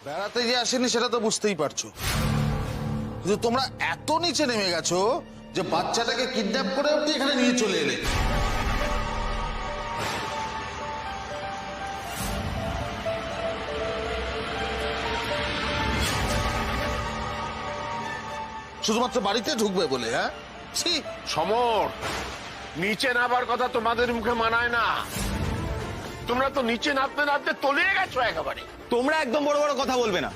বেড়াতে যে আসেনি সেটা তো বুঝতেই পারছো, কিন্তু তোমরা এত নিচে নেমে গেছো যে বাচ্চাটাকে কিডন্যাপ করে অব্দি এখানে নিয়ে চলে এলে। শুধুমাত্র বাড়িতে ঢুকবে বলে? হ্যাঁ, সমর, নিচে নামার কথা তোমাদের মুখে মানায় না। তোমরা তো নিচে নামতে নামতে তলিয়ে গেছো একেবারে। তোমরা একদম বড় বড় কথা বলবে না।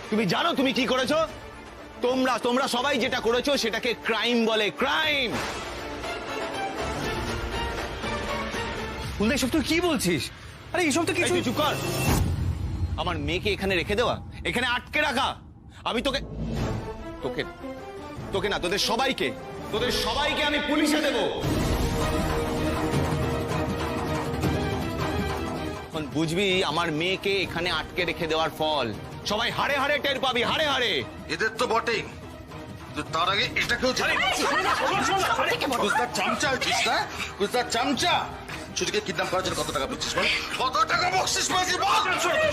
তুমি জানো তুমি কি করেছো? তোমরা সবাই যেটা করেছো সেটাকে ক্রাইম বলে, ক্রাইম। এসব তুই কি বলছিস? আরে এসব তো কিছু। চুপ কর। আমার মেয়েকে এখানে রেখে দেওয়া, এখানে আটকে রাখা, আমি তোকে তোকে তোকে না, তোদের সবাইকে আমি পুলিশে দেব। এখন বুঝবি আমার মেয়েকে এখানে আটকে রেখে দেওয়ার ফল। সবাই হাড়ে হাড়ে টের পাবি, হাড়ে হাড়ে। এদের তো বটেই, তার আগে এটাকেও চামচা হচ্ছিস না? গুজরাট চামচা। ছুটিকে কিডন্যাপ করার জন্য কত টাকা পেয়েছিস বল? কত টাকা বকশিস পেয়েছিস বল?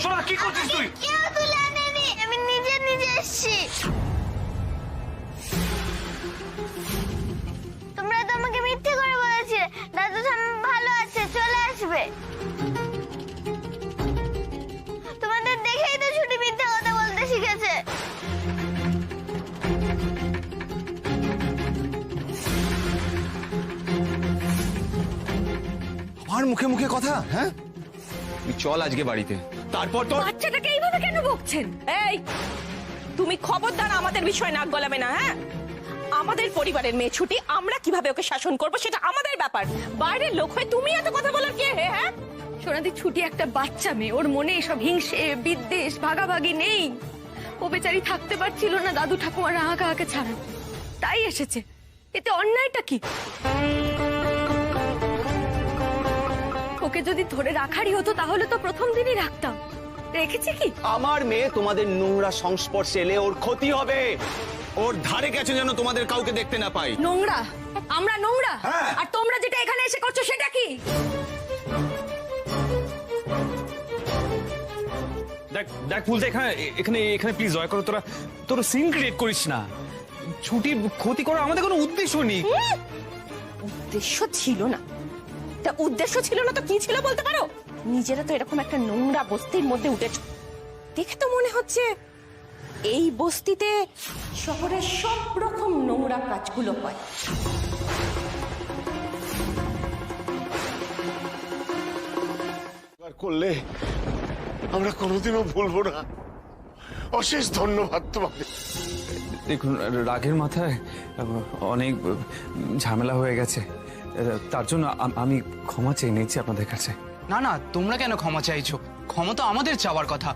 শোনা, কি করছিস তুই? কেউ তুলে আনেনি, আমি নিজে এসেছি। তোমরা তো আমাকে মিথ্যে করে বলেছিলে দাদু ভালো আছে, চলে আসবে। তোমাদের দেখেই তো ছুটি মিথ্যে কথা বলতে শিখেছে। আমার মুখে মুখে কথা? হ্যাঁ, তুই চল আজকে বাড়িতে, তারপর তো। বাচ্চাটাকে এইভাবে কেন বকছেন? এই, তুমি খবরদার আমাদের বিষয়ে নাক গলাবে না। হ্যাঁ, আমাদের পরিবারের মেয়ে ছুটি, আমরা কিভাবে ওকে শাসন করব সেটা আমাদের ব্যাপার। বাইরের লোক হয়ে তুমি এত কথা বলার কে? হ্যাঁ, সোনাদি, ছুটি একটা বাচ্চা মেয়ে, ওর মনে এসব হিংসে বিদ্বেষ ভাগাভাগি নেই। ও বেচারি থাকতে পারছিল না দাদু ঠাকুমার হাঁকে ছাড়া, তাই এসেছে। এতে অন্যায়টা কি? ওকে যদি ধরে রাখারই হতো তাহলে তো প্রথম দিনই রাখতাম। রেখেছি কি? আমার মেয়ে তোমাদের নোংরা সংস্পর্শে এলে ওর ক্ষতি হবে। ওর ধারে কাছে যেন তোমাদের কাউকে দেখতে না পাই। নোংরা? আমরা নোংরা? হ্যাঁ। আর তোমরা যেটা এখানে এসে করছো সেটা কি? দেখ ফুলদা, এখানে প্লিজ দয়া করো, তোরা সিন ক্রিয়েট করিস না। ছুটির ক্ষতি করার আমাদের কোনো উদ্দেশ্য নেই। উদ্দেশ্য ছিল না? তা উদ্দেশ্য ছিল না তো কি ছিল বলতে পারো? নিজেরা তো এরকম একটা নোংরা বস্তির মধ্যে উঠেছো, দেখে তো মনে হচ্ছে এই বস্তিতে শহরের সব রকম নোংরা কাজগুলো হয়। করলে আমরা কোনোদিনও ভুলবো না। অশেষ ধন্যবাদ তোমাকে। দেখুন, রাগের মাথায় অনেক ঝামেলা হয়ে গেছে, তার জন্য আমি ক্ষমা চেয়ে নিয়েছি আপনাদের কাছে। না না, তোমরা কেন ক্ষমা চাইছো? ক্ষমা তো আমাদের চাওয়ার কথা।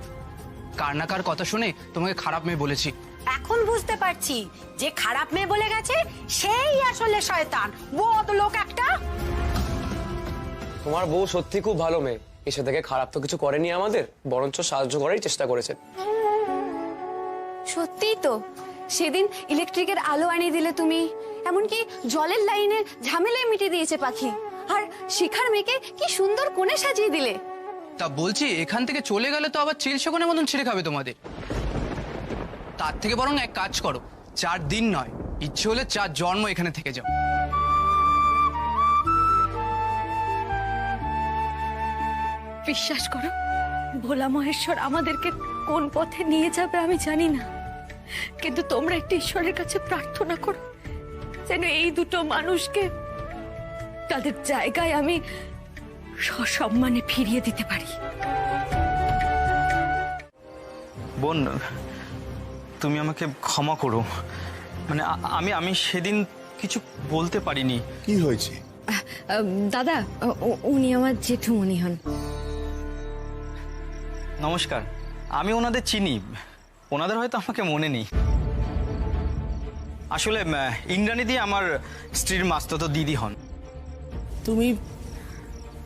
কার না কার কথা শুনে তোমাকে খারাপ মেয়ে বলেছি। এখন বুঝতে পারছি যে খারাপ মেয়ে বলে গেছে সেই আসলে শয়তান, বদ লোক একটা। তোমার বউ সত্যি খুব ভালো মেয়ে, এসে থেকে খারাপ তো কিছু করেনি আমাদের, বরঞ্চ সাহায্য করার চেষ্টা করেছে। সত্যিই তো, সেদিন ইলেকট্রিকের আলো আনিয়ে দিলে তুমি, এমনকি জলের লাইনের ঝামেলায় মিটিয়ে দিয়েছে পাখি। আর শিখার মেয়েকে কি সুন্দর কোণে সাজিয়ে দিলে। তা বলছি, এখান থেকে চলে গেলে তো আবার চিলশোকনের মতন ছিঁড়ে খাবে তোমাদের। তার থেকে বরং এক কাজ করো, 4 দিন নয়, ইচ্ছে হলে 4 জন্ম এখানে থেকে যাও। বিশ্বাস করো, ভোলা মহেশ্বর আমাদেরকে কোন পথে নিয়ে যাবে আমি জানি না, কিন্তু তোমরা একটু ঈশ্বরের কাছে প্রার্থনা করো যেন এই দুটো মানুষকে তাদের জায়গায় আমি সসম্মানে ফিরিয়ে দিতে পারি। বোন, তুমি আমাকে ক্ষমা করো। মানে আমি সেদিন কিছু বলতে পারিনি। কি হয়েছে? দাদা, উনি আমার জেঠুমনি হন। নমস্কার, আমি ওনাদের চিনি, ওনাদের হয়তো আমাকে মনে নেই। আসলে ইন্দ্রাণী দিয়ে আমার স্ত্রীর মাস্তুতো দিদি হন।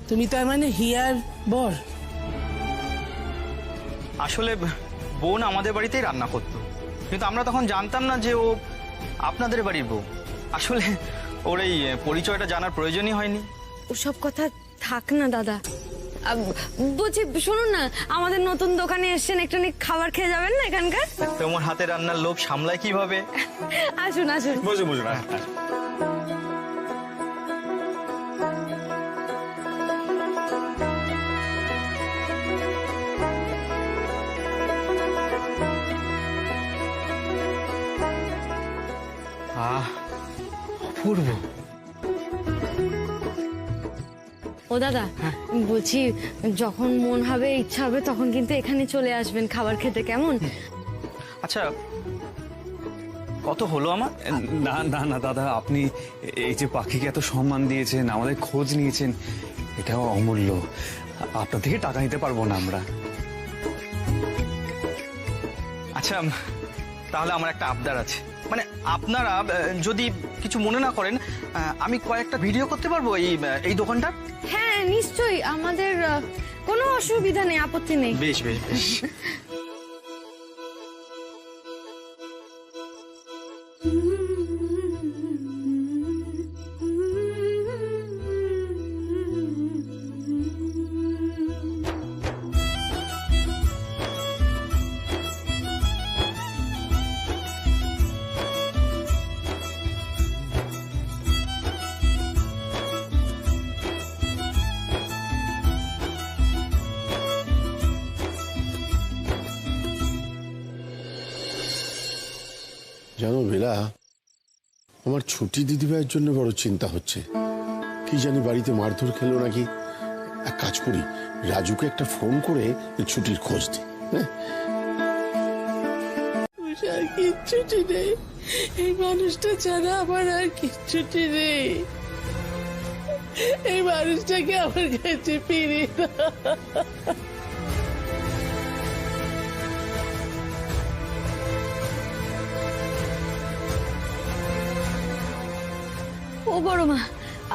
তুমি তার মানে হিয়ার বর? আসলে বোন আমাদের বাড়িতেই রান্না করতো, কিন্তু আমরা তখন জানতাম না যে ও আপনাদের বাড়ির বউ। আসলে ওর এই পরিচয়টা জানার প্রয়োজনই হয়নি। ওসব কথা থাক না দাদা। বলছি শুনুন না, আমাদের নতুন দোকানে এসেছেন, একটু খাবার খেয়ে যাবেন না এখানকার? তোমার হাতে রান্নার লোভ সামলায় কিভাবে? আসুন আসুন। বুঝুন অপূর্ব। ও দাদা, বলছি যখন মন হবে, ইচ্ছা হবে, তখন কিন্তু এখানে চলে আসবেন খাবার খেতে, কেমন? আচ্ছা, কত হলো আমার? না না না দাদা, আপনি এই যে পাখিকে এত সম্মান দিয়েছেন, আমাদের খোঁজ নিয়েছেন, এটাও অমূল্য। আপনার থেকে টাকা নিতে পারবো না আমরা। আচ্ছা, তাহলে আমার একটা আবদার আছে। মানে আপনারা যদি কিছু মনে না করেন, আমি কয়েকটা ভিডিও করতে পারবো এই দোকানটা? হ্যাঁ নিশ্চয়ই, আমাদের কোনো অসুবিধা নেই, আপত্তি নেই। বেশ বেশ বেশ। জানো বেলা, আমার ছুটি দিদিভাইয়ের জন্য বড় চিন্তা হচ্ছে। কি জানি বাড়িতে মারধর খেলো নাকি। এক কাজ করি, রাজুকে একটা ফোন করে ছুটির খোঁজ দিই। হ্যাঁ, আর কিচ্ছুটি নেই, এই মানুষটা ছাড়া আমার আর কিচ্ছুটি নেই। এই মানুষটাকে আমার কাছে ফিরিয়ে দাও। ও বড় মা,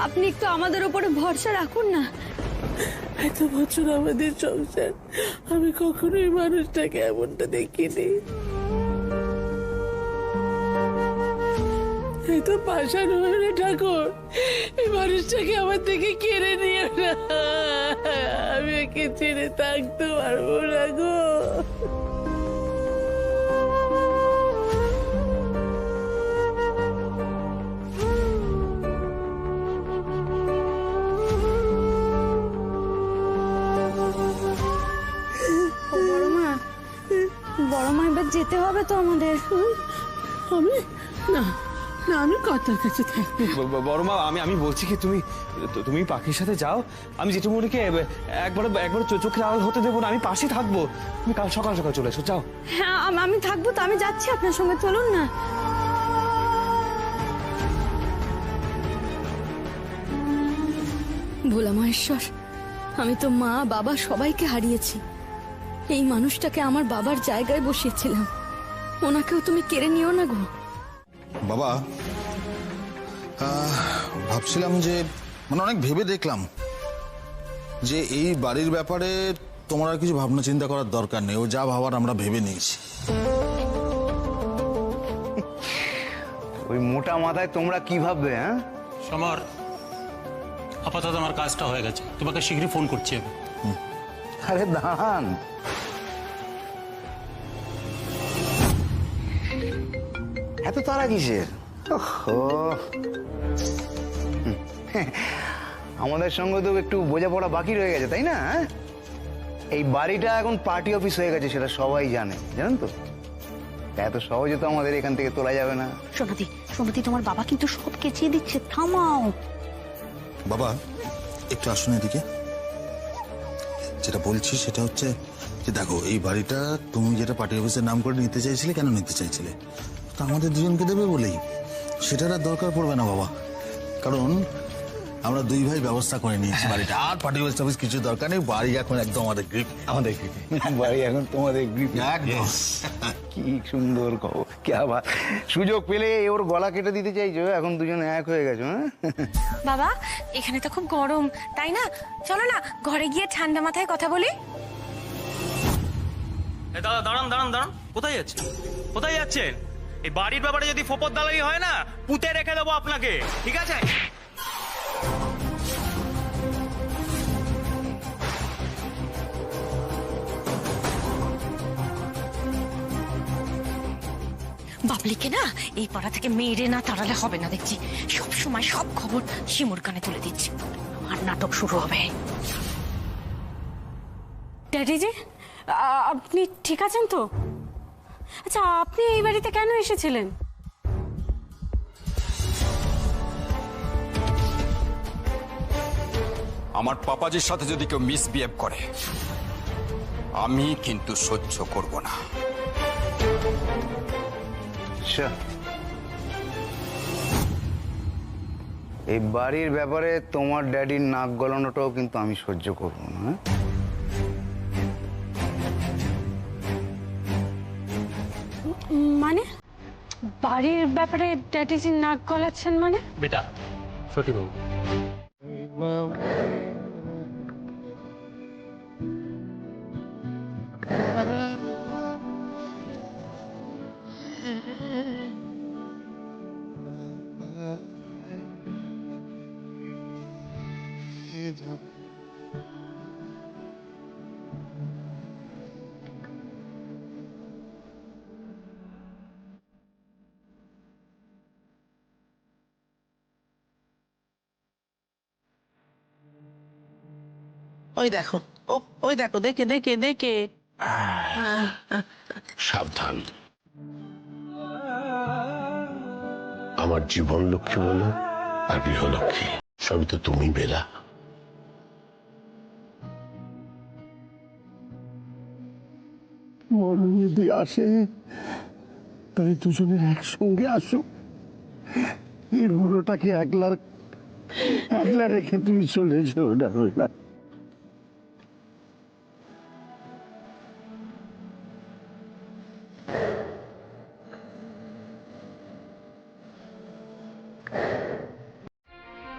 আপনি একটু আমাদের উপরে ভরসা রাখুন না। এত বছর আমাদের সংসার, আমি কখনো এই মানুষটাকে এমনটা দেখিনি। এই তো পাষাণ হয়ে না ঠাকুর, এই মানুষটাকে আমার থেকে কেড়ে নিও না। আমি একে ছেড়ে থাকতে পারবো না গো। বড় মা, এবার যেতে হবে তো আমাদের। আমি না না, আমি কথার কাছে থাকবো। বড় মা, আমি বলছি কি, তুমি পাখির সাথে যাও। আমি জেঠুমনিকে একবার চোখের আড়াল হতে দেবো না, আমি পাশে থাকবো। তুমি কাল সকাল সকাল চলে এসো, যাও। হ্যাঁ আমি থাকবো তো, আমি যাচ্ছি আপনার সঙ্গে, চলুন না। ভোলা মহেশ্বর, আমি তো মা বাবা সবাইকে হারিয়েছি। এই মানুষটাকে আমার বাবার জায়গায় বসিয়েছিলাম, ওনাকেও তুমি কেড়ে নিও না গো। বাবা, ভাবছিলাম যে অনেক ভেবে দেখলাম যে এই বাড়ির ব্যাপারে তোমার আর কিছু ভাবনা চিন্তা করার দরকার নেই। ও যা ভাবার আমরা ভেবে নিয়েছি। ওই মোটা মাথায় তোমরা কি ভাববে? হ্যাঁ সমর, আপাতত আমার কাজটা হয়ে গেছে, তোমাকে শীঘ্রই ফোন করছি আমি। আরে দাঁড়ান, এত তারা কিসের? আমাদের সঙ্গে তো একটু বোঝাপড়া বাকি রয়ে গেছে, তাই না? এই বাড়িটা এখন পার্টি অফিস হয়ে গেছে, সেটা সবাই জানেন তো। এত সহজে তো আমাদের এখান থেকে তোলা যাবে না। সোনাদি, তোমার বাবা কিন্তু সব কেচিয়ে দিচ্ছে, থামাও। বাবা একটু আসুন এদিকে। যেটা বলছি সেটা হচ্ছে যে দেখো, এই বাড়িটা তুমি যেটা পার্টি অফিসের নাম করে নিতে চাইছিলে, কেন নিতে চাইছিলে? তো আমাদের দুজনকে দেবে বলেই। সেটার আর দরকার পড়বে না বাবা, কারণ আমরা দুই ভাই ব্যবস্থা করে নিয়েছি বাড়িটা। আর পার্টি অফিস কিছু দরকার নেই, বাড়ি এখন একদম আমাদের গ্রিপ। বাড়ি এখন তোমাদের গ্রিপ। একদম। কি সুন্দর খবর! কে আবার সুযোগ পেলে ওর গলা কেটে দিতে চাইছো, এখন দুজনে এক হয়ে গেছো। হ্যাঁ বাবা, এখানে তো খুব গরম, তাই না? চলো না ঘরে গিয়ে ঠান্ডা মাথায় কথা বলি। দাদা দাঁড়ান, কোথায় যাচ্ছেন? এই বাড়ির ব্যাপারে যদি ফোপর দালালি হয় না, পুঁতে রেখে দেবো আপনাকে, ঠিক আছে? বাবলিকে না এই পাড়া থেকে মেরে না তাড়ালে হবে না দেখছি। সব সময় সব খবর শিমুর কানে তুলে দিচ্ছি, আর নাটক শুরু হবে। ড্যাডিজি, আপনি ঠিক আছেন তো? আচ্ছা, আপনি এই বাড়িতে কেন এসেছিলেন? আমার পাপাজির সাথে যদি কেউ মিসবিহেভ করে আমি কিন্তু সহ্য করব না। আচ্ছা, এই বাড়ির ব্যাপারে তোমার ড্যাডির নাক গলানোটাও কিন্তু আমি সহ্য করবো না। হ্যাঁ? মানে বাড়ির ব্যাপারে ড্যাডিজি নাক গলাচ্ছেন মানে? বেটা সঠিক বাবু, ওই দেখো, ওই দেখো, দেখে দেখে দেখে। সাবধান, আমার জীবন লক্ষ্মী বলো আর গৃহলক্ষ্মী সবই তো তুমি বেলা। মরণ যদি আসে তাহলে দুজনে একসঙ্গে আসো। এই বুড়োটাকে একলা রেখে তুমি চলে যাও না।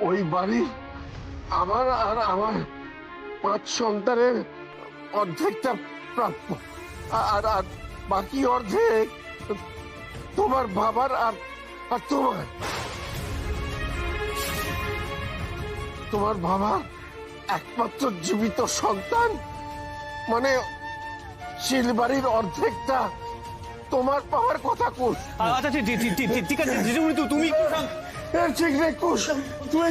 ওই বাড়ি আমার আর আমার 5 সন্তানের অর্ধেকটা প্রাপ্য, আর বাকি অর্ধেক তোমার বাবার আর তোমার। তোমার বাবা একমাত্র জীবিত সন্তান, মানে শিলবাড়ির অর্ধেকটা তোমার পাওয়ার কথা কুশ। আচ্ছা ঠিক আছে দিদিমণি, তুমি ঠিক নেই কুশ, তুই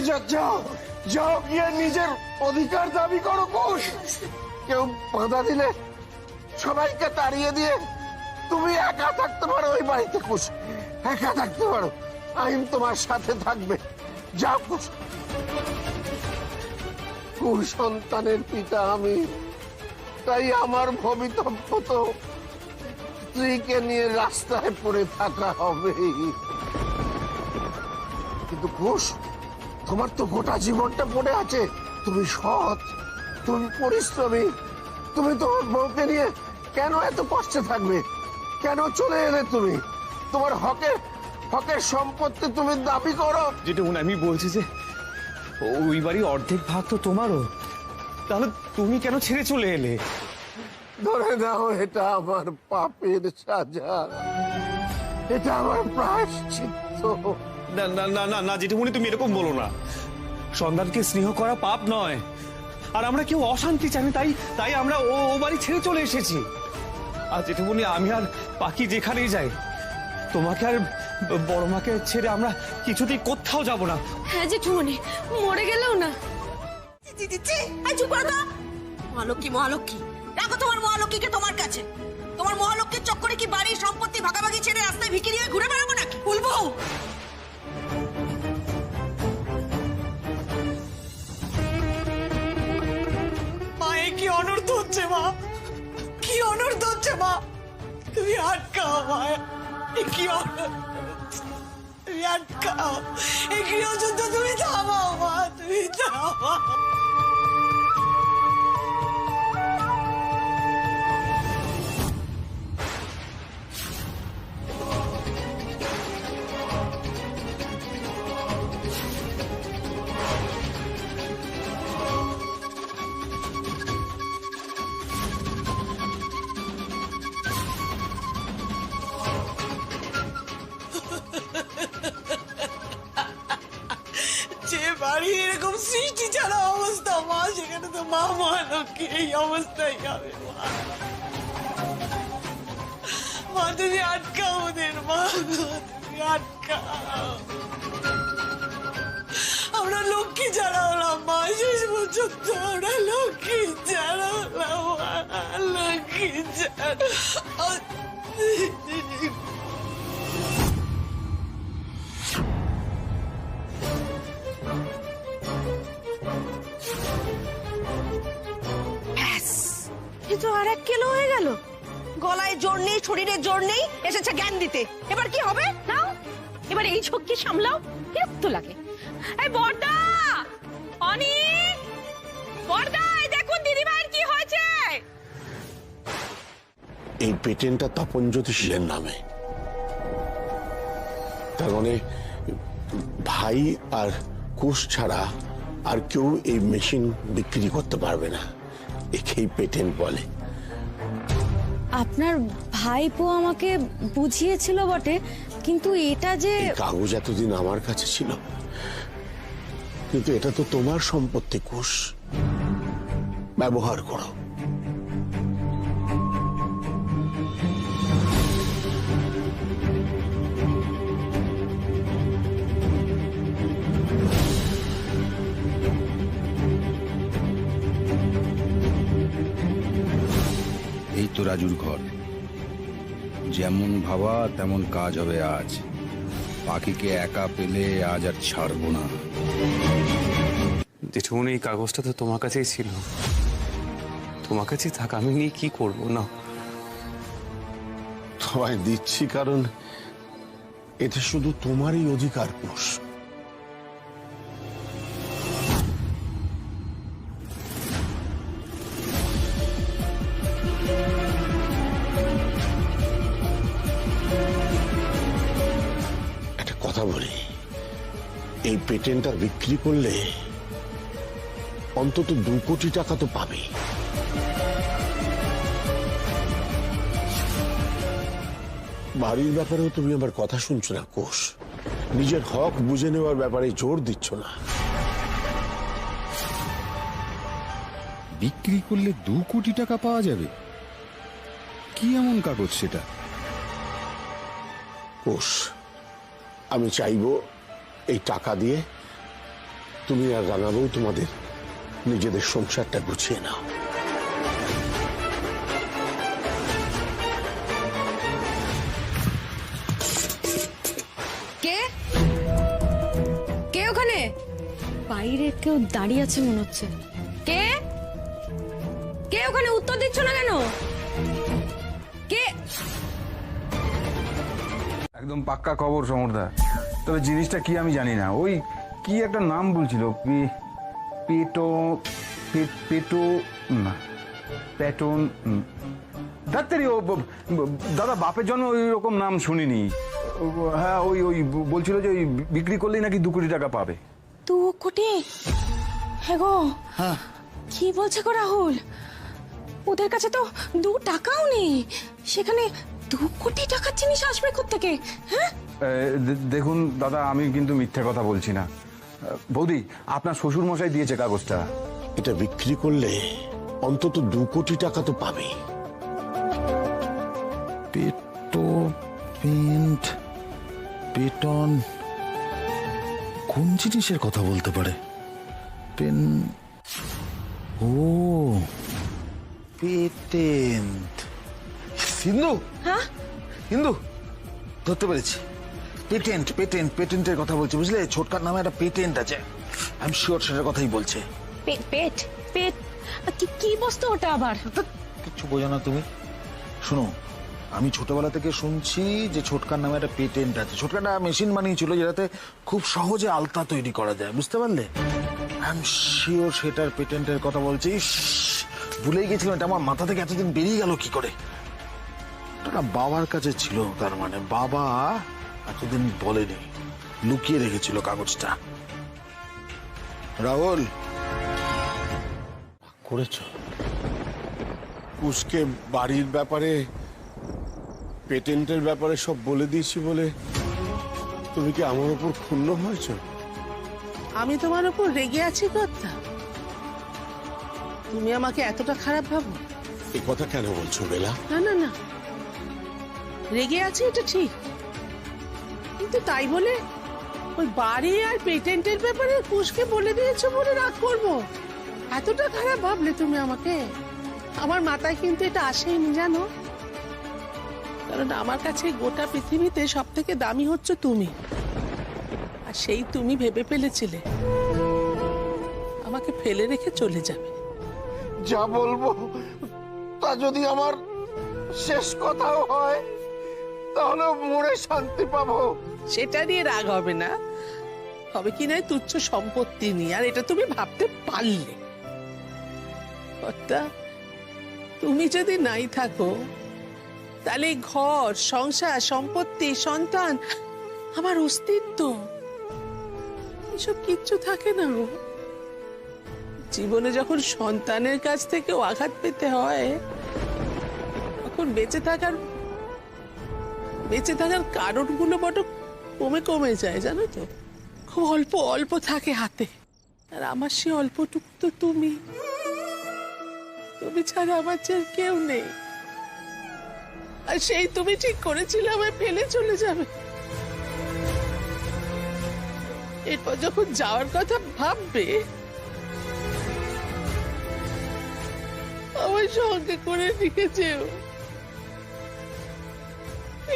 যাও গিয়ে নিজের অধিকার দাবি করো কুশ। কেউ বাধা দিলে সবাইকে তাড়িয়ে দিয়ে তুমি একা থাকতে পারো ওই বাড়িতে কুশ, একা থাকতে পারো। আইন তোমার সাথে থাকবে, যাও কুশ। সন্তানের পিতা আমি, তাই আমার ভবিতব্য তো স্ত্রীকে নিয়ে রাস্তায় পড়ে থাকা হবে। কিন্তু ঘোষ, তোমার তো গোটা জীবনটা পড়ে আছে। তুমি সৎ, তুমি পরিশ্রমী, তুমি তোমার বউকে নিয়ে কেন এত কষ্টে থাকবে? কেন চলে এলে তুমি? তোমার হকের সম্পত্তি তুমি দাবি করো। যেটা আমি বলছি যে ওই বাড়ি অর্ধেক ভাগ তো তোমারও, তাহলে তুমি কেন ছেড়ে চলে এলে? ধরে নাও এটা আমার পাপের সাজা, এটা আমার প্রায়শ্চিত্ত। না না না না না জেঠুমনি, তুমি এরকম বলো না। সন্তানকে স্নেহ করা পাপ নয়, আর আমরা কেউ অশান্তি চাই না, তাই আমরা ও বাড়ি ছেড়ে চলে এসেছি। আর জেঠুমনি, আমি আর পাখি যেখানেই যাই, তোমাকে আর বড় মাকে ছেড়ে আমরা কিছুতেই কোথাও যাব না। হ্যাঁ জেঠুমনি, মরে গেলেও না। মহালক্ষ্মী মহালক্ষ্মী, রাখো তোমার মহালক্ষ্মীকে তোমার কাছে। তোমার মহালক্ষ্মীর চক্করে কি বাড়ির সম্পত্তি ভাগাভাগি ছেড়ে রাস্তায় ভিখিরি হয়ে ঘুরে বেড়াবো নাকি? বলবো মায়ে কি অনর্থ হচ্ছে মা, কি অনর্থ হচ্ছে মা? তুমি আটকাও মায়া, কি তুমি আটকাও এই গৃহযুদ্ধ, তুমি থামাও মা, তুমি থামাও। যে বাড়ি এরকম সৃষ্টি ছাড়া অবস্থা মা, সেখানে তো মা মহালক্ষ্মীর এই অবস্থাই হবে। মা তুমি আটকাও ওদের, মা তুমি আটকাও। আমরা লক্ষ্মী ছাড়া হলাম মা, শেষ পর্যন্ত আমরা লক্ষ্মী ছাড়া হলাম, লক্ষ্মী ছাড়া। এ তো আর 1 কিলো হয়ে গেল। গলায় জোর নেই, শরীরে জোর নেই, এসেছে জ্ঞান দিতে। এবার কি হবে? নাও এবার এই ঝক্কি সামলাও, বিরক্ত লাগে। এই বড়দা, অনি, বড়দা, এই দেখুন দিদিভাইয়ের কি হয়েছে। এই পেটেন্টটা তপন জ্যোতিষীর নামে, তার মানে ভাই আর কোষ ছাড়া আর কেউ এই মেশিন বিক্রি করতে পারবে না। একেই পেটেন্ট বলে। আপনার ভাইপো আমাকে বুঝিয়েছিল বটে, কিন্তু এটা যে এই কাগজ এতদিন আমার কাছে ছিল, কিন্তু এটা তো তোমার সম্পত্তি কোষ, ব্যবহার করো। এই তো রাজুর ঘর, যেমন ভাবা তেমন কাজ হবে আজ। পাখিকে একা পেলে আজ আর ছাড়বো না। জেঠুমনি এই কাগজটা তো তোমার কাছেই ছিল, তোমার কাছে থাক, আমি নিয়ে কি করবো না। তোমায় দিচ্ছি কারণ এতে শুধু তোমারই অধিকার কোষ। একটা কথা বলি, এই পেটেন্টটা বিক্রি করলে অন্তত 2 কোটি টাকা তো পাবে। বাড়ির ব্যাপারেও তুমি আবার কথা শুনছো না কোষ, নিজের হক বুঝে নেওয়ার ব্যাপারে জোর দিচ্ছ না। বিক্রি করলে 2 কোটি টাকা পাওয়া যাবে? কি এমন কাগজ সেটা? কোষ, আমি চাইবো এই টাকা দিয়ে তুমি আর রাঙাবো তোমাদের নিজেদের সংসারটা গুছিয়ে নাও। কে কে ওখানে? বাইরে কেউ দাঁড়িয়ে আছে মনে হচ্ছে। কে কে ওখানে? উত্তর দিচ্ছ না কেন? কে? একদম পাক্কা খবর সমরদা, তবে জিনিসটা কি আমি জানি না। ওই কি একটা নাম বলছিল, প্যাটন। ডাক্তারি ও দাদা, বাপের জন্য ওই রকম নাম শুনিনি। হ্যাঁ, ওই ওই বলছিল যে ওই বিক্রি করলেই নাকি 2 কোটি টাকা পাবে। 2 কোটি? হ্যাঁ গো, কি বলছে গো রাহুল? ওদের কাছে তো 2 টাকাও নেই, সেখানে 2 কোটি টাকার জিনিস আসবে কোত্থেকে? হ্যাঁ, দেখুন দাদা, আমি কিন্তু মিথ্যে কথা বলছি না। বৌদি, আপনার শ্বশুর মশাই দিয়েছে কাগজটা। এটা বিক্রি করলে অন্তত 2 কোটি টাকা তো পাবে। পেটন কোন জিনিসের কথা বলতে পারে? পেন, ও পেটেন্ট। সিন্ধু, হ্যাঁ সিন্ধু, ধরতে পেরেছি। পেটেন্টের কথা বলছে, বুঝলে? ছোটকার নামে একটা পেটেন্ট আছে, আমি শিওর সেটার কথাই বলছে। পেট কি বস্তু ওটা আবার? কিছু বোঝো না তুমি। শোনো, আমি ছোটবেলা থেকে শুনছি যে ছোটকার নামে একটা পেটেন্ট আছে। ছোটকাটা মেশিন বানিয়েছিল যেটাতে খুব সহজে আলতা তৈরি করা যায়, বুঝতে পারলে? আমি শিওর সেটার পেটেন্টের কথা বলছি। ভুলেই গেছিলাম, এটা আমার মাথা থেকে এতদিন বেরিয়ে গেল কি করে। ওটা বাবার কাছে ছিল, তার মানে বাবা এতদিন বলেনি, লুকিয়ে রেখেছিল কাগজটা। রাহুল, করেছ কুশকে বাড়ির ব্যাপারে, পেটেন্টের ব্যাপারে সব বলে দিয়েছি বলে তুমি কি আমার উপর ক্ষুণ্ণ হয়েছ? আমি তোমার উপর রেগে আছি কর্তা? তুমি আমাকে এতটা খারাপ ভাবো? এই কথা কেন বলছো বেলা? না না না, রেগে আছি এটা ঠিক, কিন্তু তাই বলে ওই বাড়ি আর পেটেন্টের ব্যাপারে কুশকে বলে দিয়েছো বলে রাগ করবো? এতটা খারাপ ভাবলে তুমি আমাকে? আমার মাথায় কিন্তু এটা আসেনি জানো, কারণ আমার কাছে গোটা পৃথিবীতে সব থেকে দামি হচ্ছে তুমি, আর সেই তুমি ভেবে ফেলেছিলে আমাকে ফেলে রেখে চলে যাবে। যা বলবো তা যদি আমার শেষ কথাও হয় তাহলে মরে শান্তি পাবো। সেটা নিয়ে রাগ হবে না, হবে কি না তুচ্ছ সম্পত্তি নিয়ে, আর এটা তুমি ভাবতে পারলে? কর্তা, তুমি যদি নাই থাকো তাহলে ঘর সংসার সম্পত্তি সন্তান আমার অস্তিত্ব এসব কিচ্ছু থাকে না গো। জীবনে যখন সন্তানের কাছ থেকেও আঘাত পেতে হয় তখন বেঁচে থাকার কারণগুলো বড় কমে কমে যায় জানো তো, খুব অল্প অল্প থাকে হাতে, আর আমার সে অল্পটুকু তো তুমি ছাড়া আমার চেয়ে কেউ নেই, আর সেই তুমি ঠিক করেছিলে আমায় ফেলে চলে যাবে। এরপর যখন যাওয়ার কথা ভাববে আমার সঙ্গে করে নিয়ে যেও,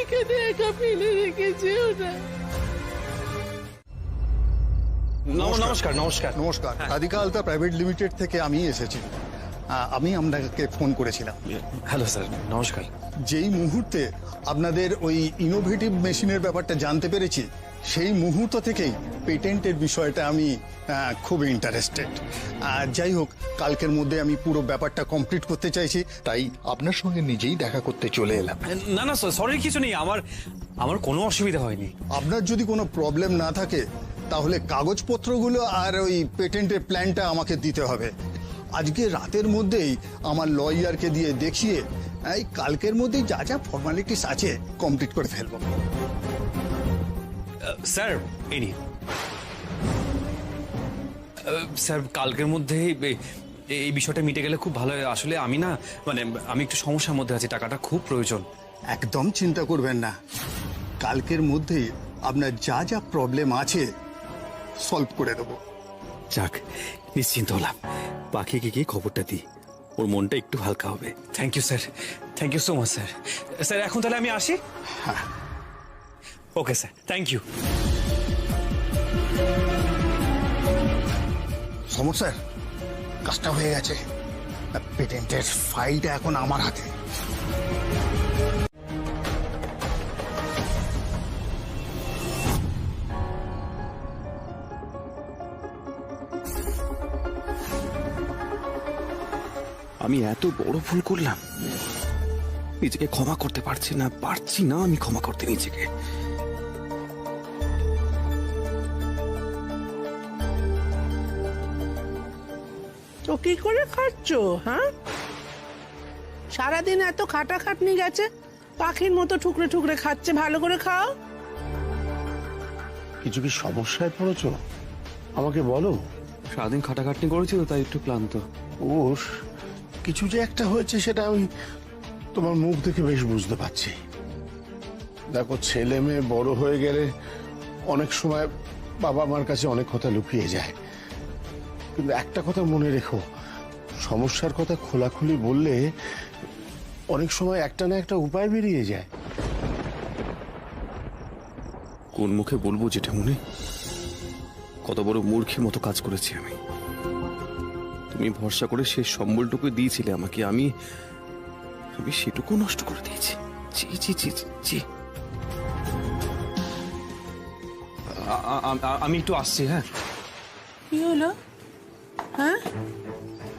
এখানে একা ফেলে রেখে যেও না। নমস্কার নমস্কার নমস্কার, রাধিকা আলতা প্রাইভেট লিমিটেড থেকে আমি এসেছি। আমি আপনাকে ফোন করেছিলাম। হ্যালো স্যার, নমস্কার। যেই মুহূর্তে আপনাদের ওই ইনোভেটিভ মেশিনের ব্যাপারটা জানতে পেরেছি সেই মুহূর্ত থেকেই পেটেন্টের বিষয়টা আমি খুব ইন্টারেস্টেড। যাই হোক, কালকের মধ্যে আমি পুরো ব্যাপারটা কমপ্লিট করতে চাইছি, তাই আপনার সঙ্গে নিজেই দেখা করতে চলে এলাম। না না সরি, কিছু নেই, আমার কোনো অসুবিধা হয়নি। আপনার যদি কোনো প্রবলেম না থাকে তাহলে কাগজপত্রগুলো আর ওই পেটেন্টের প্ল্যানটা আমাকে দিতে হবে। আজকে রাতের মধ্যেই আমার লয়ারকে দিয়ে দেখিয়ে এই কালকের মধ্যেই যা যা ফর্মালিটিস আছে কমপ্লিট করে ফেলবো। স্যার এই নিন। স্যার কালকের মধ্যে এই বিষয়টা মিটে গেলে খুব ভালো হয়। আসলে আমি একটু সমস্যার মধ্যে আছি, টাকাটা খুব প্রয়োজন। একদম চিন্তা করবেন না, কালকের মধ্যেই আপনার যা যা প্রবলেম আছে সলভ করে দেবো। যাক, নিশ্চিন্ত হলাম। পাখিকে গিয়ে খবরটা দিই, ওর মনটা একটু হালকা হবে। Thank you sir, thank you so much sir. Sir এখন তাহলে আমি আসি? হ্যাঁ, okay sir, thank you. Samar sir, কাজটা হয়ে গেছে। পেটেন্টের ফাইলটা এখন আমার হাতে। আমি এত বড় ভুল করলাম, নিজেকে ক্ষমা করতে পারছি না আমি ক্ষমা করতে নিজেকে। তো কি করে খাচ্ছ? হ্যাঁ, সারাদিন এত খাটাখাটনি গেছে, পাখির মতো ঠুকরে ঠুকরে খাচ্ছে। ভালো করে খাও। কিছু কি সমস্যায় পড়েছো আমাকে বলো। সারাদিন খাটাখাটনি করেছি তো, তাই একটু ক্লান্ত। ওর কিছু যে একটা হয়েছে সেটা আমি তোমার মুখ দেখে বেশ বুঝতে পারছি। দেখো, ছেলে মেয়ে বড় হয়ে গেলে অনেক সময় বাবা মার কাছে অনেক কথা লুকিয়ে যায়, কিন্তু একটা কথা মনে রেখো, সমস্যার কথা খোলাখুলি বললে অনেক সময় একটা না একটা উপায় বেরিয়ে যায়। কোন মুখে বলবো জেঠুমনি, কত বড় মূর্খের মতো কাজ করেছি আমি। তুমি ভরসা করে শেষ সম্বলটুকু দিয়েছিলে আমাকে, আমি সেটুকু নষ্ট করে দিয়েছি। জি জি জি জি। আমি একটু আসছি। হ্যাঁ, কি হলো? হ্যাঁ,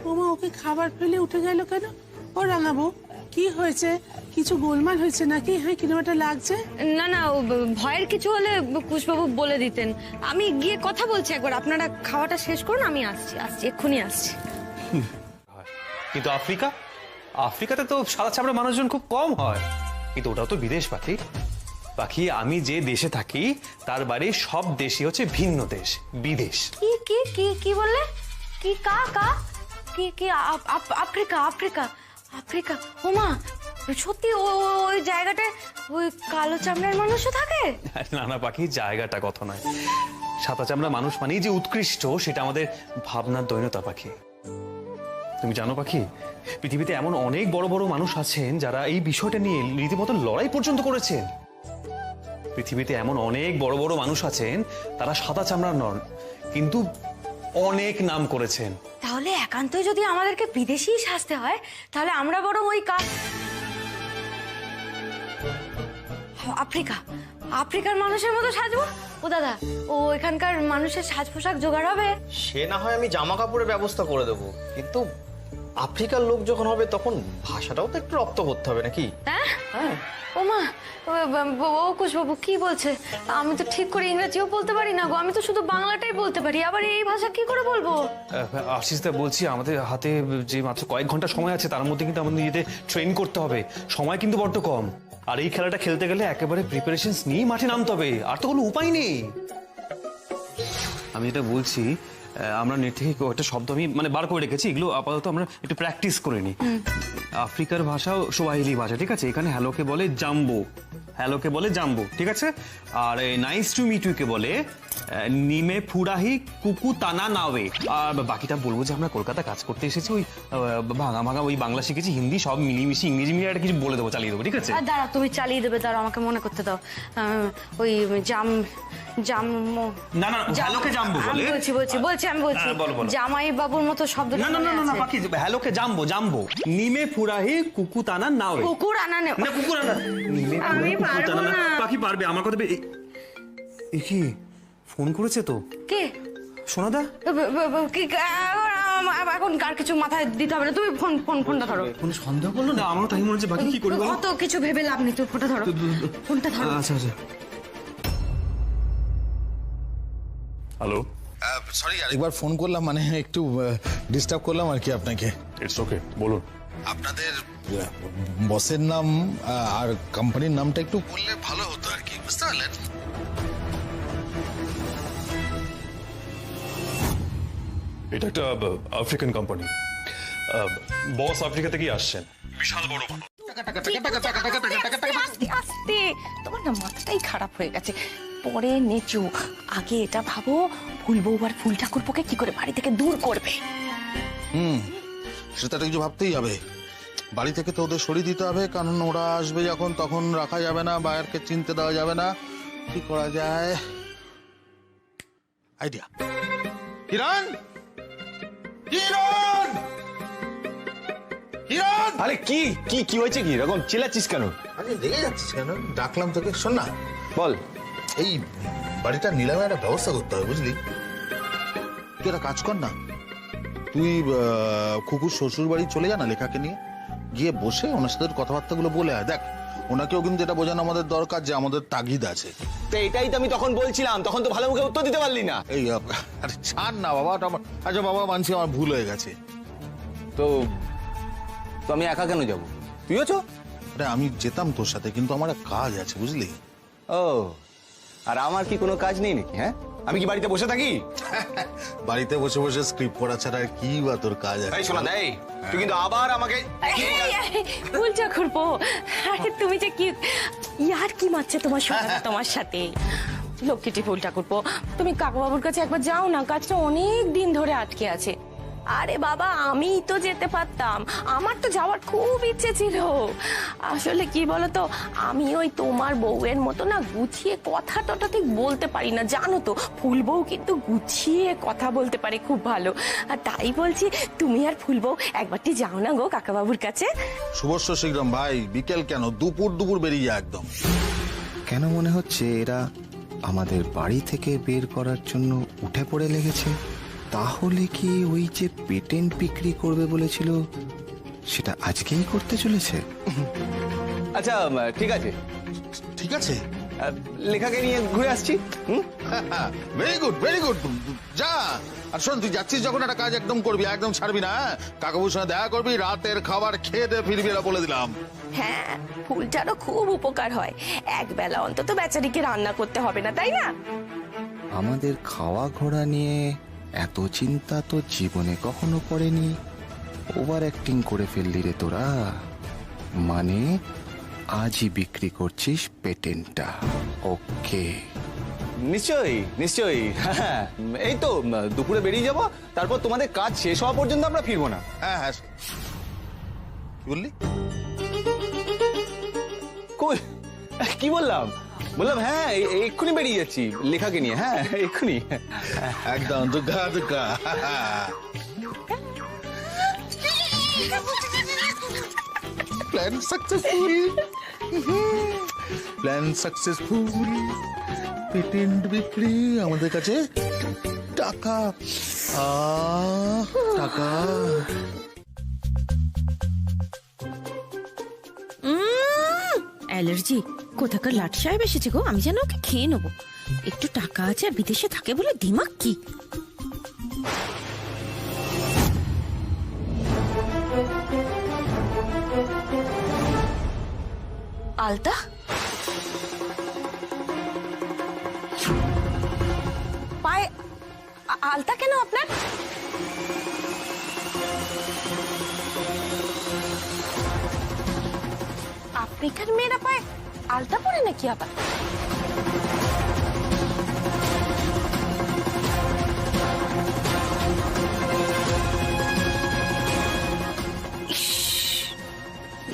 ওমা ওকে খাবার ফেলে উঠে গেল কেন? ও রাঙাবো, কি হয়েছে? কিছু গোলমাল হয়েছে নাকি? হ্যাঁ, কিরকম একটা লাগছে। না না, ভয়ের কিছু হলে কুশবাবু বলে দিতেন। আমি গিয়ে কথা বলছি একবার, আপনারা খাওয়াটা শেষ করুন, আমি আসছি এক্ষুনি আসছি। কিন্তু আফ্রিকাতে তো সাদা চামড়া মানুষজন খুব কম হয়, কিন্তু ওটাও তো বিদেশ পাখি। আমি যে দেশে থাকি তার বাড়ি সব দেশই হচ্ছে ভিন্ন দেশ, বিদেশ। কি কি কি কি বললে? কি কা কা কি কি আফ্রিকা আফ্রিকা আফ্রিকা? ওমা, সত্যি ওই জায়গাটায় ওই কালো চামড়ার মানুষও থাকে? না না পাখি, জায়গাটা কথা নয়, সাদা চামড়া মানুষ মানেই যে উৎকৃষ্ট সেটা আমাদের ভাবনার দৈনতা পাখি। তুমি জানো পাখি, পৃথিবীতে এমন অনেক বড় বড় মানুষ আছেন যারা এই বিষয়টা নিয়ে রীতিমতো লড়াই পর্যন্ত করেছেন। পৃথিবীতে এমন অনেক বড় বড় মানুষ আছেন তারা সাদা চামড়ার নন, কিন্তু অনেক নাম করেছেন। তাহলে একান্তই যদি আমাদেরকে বিদেশি সাজতে হয়, তাহলে আমরা বরং ওই আফ্রিকার মানুষের মতো সাজবো। ও দাদা, ও এখানকার মানুষের সাজ পোশাক জোগাড় হবে? সে না হয় আমি জামা কাপড়ের ব্যবস্থা করে দেবো, কিন্তু আফ্রিকার লোক যখন হবে তখন ভাষাটাও তো একটু রপ্ত করতে হবে নাকি? হ্যাঁ। ও মা, কুশ বাবু কি বলছে? আমি তো ঠিক করে ইংরেজিও বলতে পারি না গো, আমি তো শুধু বাংলাটাই বলতে পারি, আবার এই ভাষা কি করে বলবো? আশিসদা বলছি, আমাদের হাতে যে মাত্র কয়েক ঘন্টা সময় আছে তার মধ্যে কিন্তু আমাদের নিজেদের ট্রেন করতে হবে, সময় কিন্তু বড্ড কম। আর এই খেলাটা খেলতে গেলে একেবারে প্রিপারেশনস নিয়ে মাঠে নামতে হবে, আর তো কোনো উপায় নেই। আমি যেটা বলছি, আমরা নেট থেকে একটা শব্দ আমি মানে বার করে রেখেছি, এগুলো আপাতত আমরা একটু প্র্যাকটিস করে নিই। আফ্রিকার ভাষাও সোয়াহিলি ভাষা, ঠিক আছে? এখানে হ্যালোকে বলে জাম্বো, হ্যালোকে বলে জাম্বো, ঠিক আছে? আর নাইস টু মিট ইউকে বলে নিমে ফুরাহি কুকু তানা নাওয়ে। আর বাকিটা বলবো যে আমরা কলকাতা কাজ করতে এসেছি, ওই ভাঙা ভাঙা ওই বাংলা শিখেছি, হিন্দি সব মিলিয়ে ইংরেজি মিলিয়ে একটা কিছু বলে দেবো, চালিয়ে দেবো, ঠিক আছে? দাঁড়া, তুমি চালিয়ে দেবে, দাঁড়া আমাকে মনে করতে দাও। ওই না না, হ্যালোকে জাম্বো বলে। জামাই বাবুর মতো শব্দ। না না না না বাকি হ্যালোকে জাম্বো, জাম্বো নিমে ফুরাহি কুকু তানা নাওয়ে। কুকুর আনা নে, না কুকুর আনা, নিমে আমি পারবো না। বাকি পারবে, আমার কথা। কি ফোন করেছে তো? কে? সোনাদা। এখন কার কিছু মাথায় দিতে হবে না, তুমি ফোনটা ধরো। কোনো সন্দেহ করলো না? আমারও তাই মনে হচ্ছে, বাকি কি করবো? অত কিছু ভেবে লাভ নেই, তুমি ফোনটা ধরো, ফোনটা ধরো। আচ্ছা আচ্ছা। হ্যালো, সরি আরেকবার ফোন করলাম, মানে একটু ডিস্টার্ব করলাম আর কি আপনাকে। ইটস ওকে, বলুন। আপনাদের বসের নাম আর কোম্পানির নামটা একটু বললে ভালো হতো আর কি, বুঝতে পারলেন? এটা একটা আফ্রিকান কোম্পানি, বস আফ্রিকা থেকেই আসছেন, বিশাল বড় মানুষ। আস্তে, তোমার না মাথাটাই খারাপ হয়ে গেছে। পরে নেচু, আগে এটা ভাবো ফুল বউ আর ফুল ঠাকুরপোকে কি করে বাড়ি থেকে দূর করবে। সেটা কিছু ভাবতেই হবে, বাড়ি থেকে তো ওদের সরিয়ে দিতে হবে, কারণ ওরা আসবে যখন তখন রাখা যাবে না, বাইরকে চিনতে দেওয়া যাবে না। কি করা যায়? আইডিয়া। কিরণ, কিরণ, কিরণ! আরে কি কি কি হয়েছে? কি এরকম চিল্লাচ্ছিস কেন? আরে রেগে যাচ্ছিস কেন? ডাকলাম তোকে, শোন না। বল। এই বাড়িটা নিলামে একটা ব্যবস্থা করতে হবে, বুঝলি? তুই একটা কাজ কর না, তুই খুকুর শ্বশুর বাড়ি চলে যা না, লেখাকে নিয়ে গিয়ে বসে ওনার সাথে কথাবার্তাগুলো বলে আয়। দেখ, ওনাকেও কিন্তু এটা বোঝানো আমাদের দরকার যে আমাদের তাগিদ আছে। তো এটাই তো আমি তখন বলছিলাম, তখন তো ভালো মুখে উত্তর দিতে পারলি না। এই আরে ছাড় না বাবা, ওটা আমার, আচ্ছা বাবা মানছি আমার ভুল হয়ে গেছে। তো তো আমি একা কেন যাবো? তুইও চো। আরে আমি যেতাম তোর সাথে, কিন্তু আমার একটা কাজ আছে, বুঝলি? ও, আর আমার কি কোনো কাজ নেই নাকি? হ্যাঁ, আমি কি বাড়িতে বসে থাকি? বাড়িতে বসে বসে স্ক্রিপ্ট পড়া ছাড়া আর কি বা তোর কাজ আছে? এই শোনা দেয়, তুই কিন্তু আবার আমাকে ফুল ঠাকুরপো, আরে তুমি যে কি ইয়ার কি মারছে তোমার সঙ্গে, তোমার সাথে। লক্ষ্মীটি ফুল ঠাকুরপো, তুমি কাকুবাবুর কাছে একবার যাও না, কাজটা অনেক দিন ধরে আটকে আছে। আরে বাবা, আমি তো যেতে পারতাম, আমার তো যাওয়ার খুব ইচ্ছে ছিল। আসলে কি বলতো, আমি ওই তোমার বউয়ের মতো না গুছিয়ে কথা টটা ঠিক বলতে পারি না, জানো তো। ফুল বউ কিন্তু গুছিয়ে কথা বলতে পারে খুব ভালো। আর তাই বলছি, তুমি আর ফুল বউ একবারটি যাও না গো কাকাবাবুর কাছে। শুভস্য শীঘ্রম ভাই, বিকেল কেন, দুপুর দুপুর বেরিয়ে যা একদম। কেন মনে হচ্ছে এরা আমাদের বাড়ি থেকে বের করার জন্য উঠে পড়ে লেগেছে? তাহলে কি ওই যে পেটেন্ট বিক্রি করবে বলেছিল সেটা আজকেই করতে চলেছে? আচ্ছা ঠিক আছে, ঠিক আছে, লেখাকে নিয়ে ঘুরে আসছি। ভেরি গুড, ভেরি গুড, যা। আর শোন, তুই যাচ্ছিস যখন একটা কাজ একদম করবি, একদম ছাড়বি না। কাকাবুর সঙ্গে দেখা করবি, রাতের খাবার খেয়ে দিয়ে ফিরবি, এরা বলে দিলাম। হ্যাঁ, ফুলটারও খুব উপকার হয়, এক বেলা অন্তত বেচারিকে রান্না করতে হবে না, তাই না? আমাদের খাওয়া ঘোড়া নিয়ে এত চিন্তা তো জীবনে কখনো করেনি। ওভার অ্যাক্টিং করে ফেললি রে তোরা। মানে আজই বিক্রি করছিস পেটেন্টটা? ওকে। নিশ্চয়ই নিশ্চয়ই, হ্যাঁ এই তো দুপুরে বেরিয়ে যাব, তারপর তোমাদের কাজ শেষ হওয়া পর্যন্ত আমরা ফিরবো না। হ্যাঁ হ্যাঁ, কি বললি? কই, কি বললাম? বললাম হ্যাঁ এক্ষুনি বেরিয়ে যাচ্ছি লেখাকে নিয়ে, হ্যাঁ এক্ষুনি। একদম Durga Durga. Plan successful, plan successful. Patent বিক্রি, আমাদের কাছে টাকা, টাকা। অ্যালার্জি কোথাকার লাট সাহেব এসেছে গো, আমি যেন ওকে খেয়ে নেবো। একটু টাকা আছে আর বিদেশে থাকে বলে দিমাগ কি। আলতা, পায়ে আলতা কেন আপনার? আফ্রিকার মেয়েরা পায়ে আলতা পরে নাকি আবার?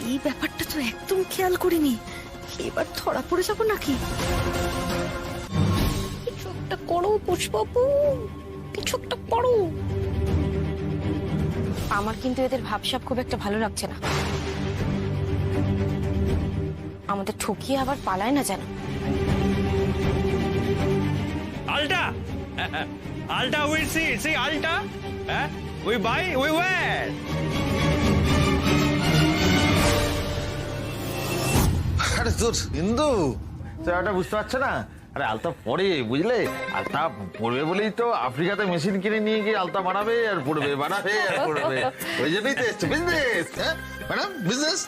এই ব্যাপারটা তো একদম খেয়াল করিনি, এবার ধরা পড়ে যাবো নাকি? কিছু একটা করো পুষ্পবাবু, কিছু একটা করো। আমার কিন্তু এদের ভাবসাব খুব একটা ভালো লাগছে না। আমাদের ঠকিয়ে আবার পালায় না যেন। আলটা, আলটা উই সি আলটা, উই বাই উই ওয়্যার। আরে তোর হিন্দু ওটা বুঝতে পারছো না? আরে আলতা পরে, বুঝলে? আলতা পড়বে বলেই তো আফ্রিকাতে মেশিন কিনে নিয়ে গিয়ে আলতা বানাবে আর পড়বে, বানাবে আর পড়বে। ওই জন্যই তো এসছে বিজনেস। হ্যাঁ ম্যাডাম, বিজনেস।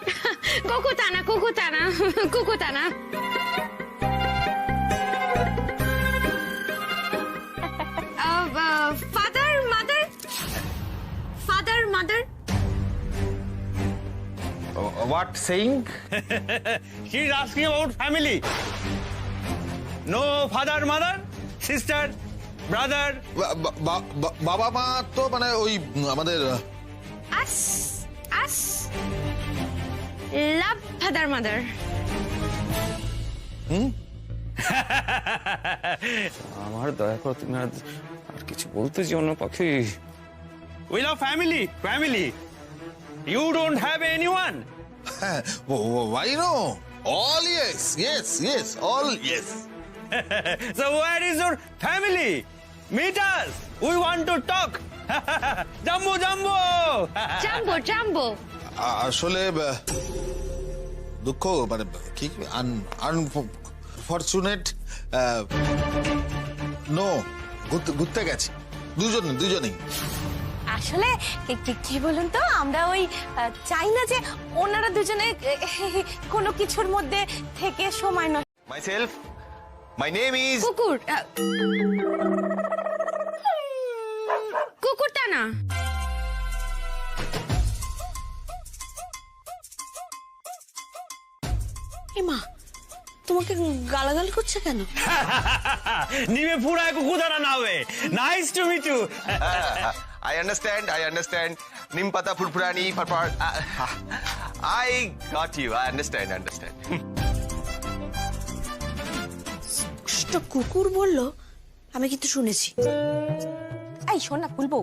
কুকুতানা কুকুতানা কুকুতানা। Father mother, father mother. What saying? She is asking about family. No father, mother, sister, brother. বাবা মা তো মানে ওই আমাদের আস আস লাভ ফাদার মাদার। আমার দয়া করে তুমি আর কিছু বলতে যেও না পাখি। We love family, family. You don't have anyone. Why no? All yes, yes, yes, all yes. So where is your family? Meet us. We want to talk. Jumbo, Jumbo. Jumbo jumbo. আসলে দুঃখ মানে কি unfortunate, no, ঘুরতে গেছে দুজনেই। আসলে কি বলুন তো, আমরা ওই চাই না যে ওনারা দুজনে কোনো কিছুর মধ্যে থেকে সময় নয়। Myself, my name is কুকুর, কুকুরটানা। এমা, তোমাকে গালাগাল করছে কেন? নিমে পুরা কুকুদানা নাবে। Nice to meet you. I understand. Nim pata purpurani parpar. I got you. I understand. কুকুর বললো, আমি কিন্তু শুনেছি। এই শোন না ফুলবো,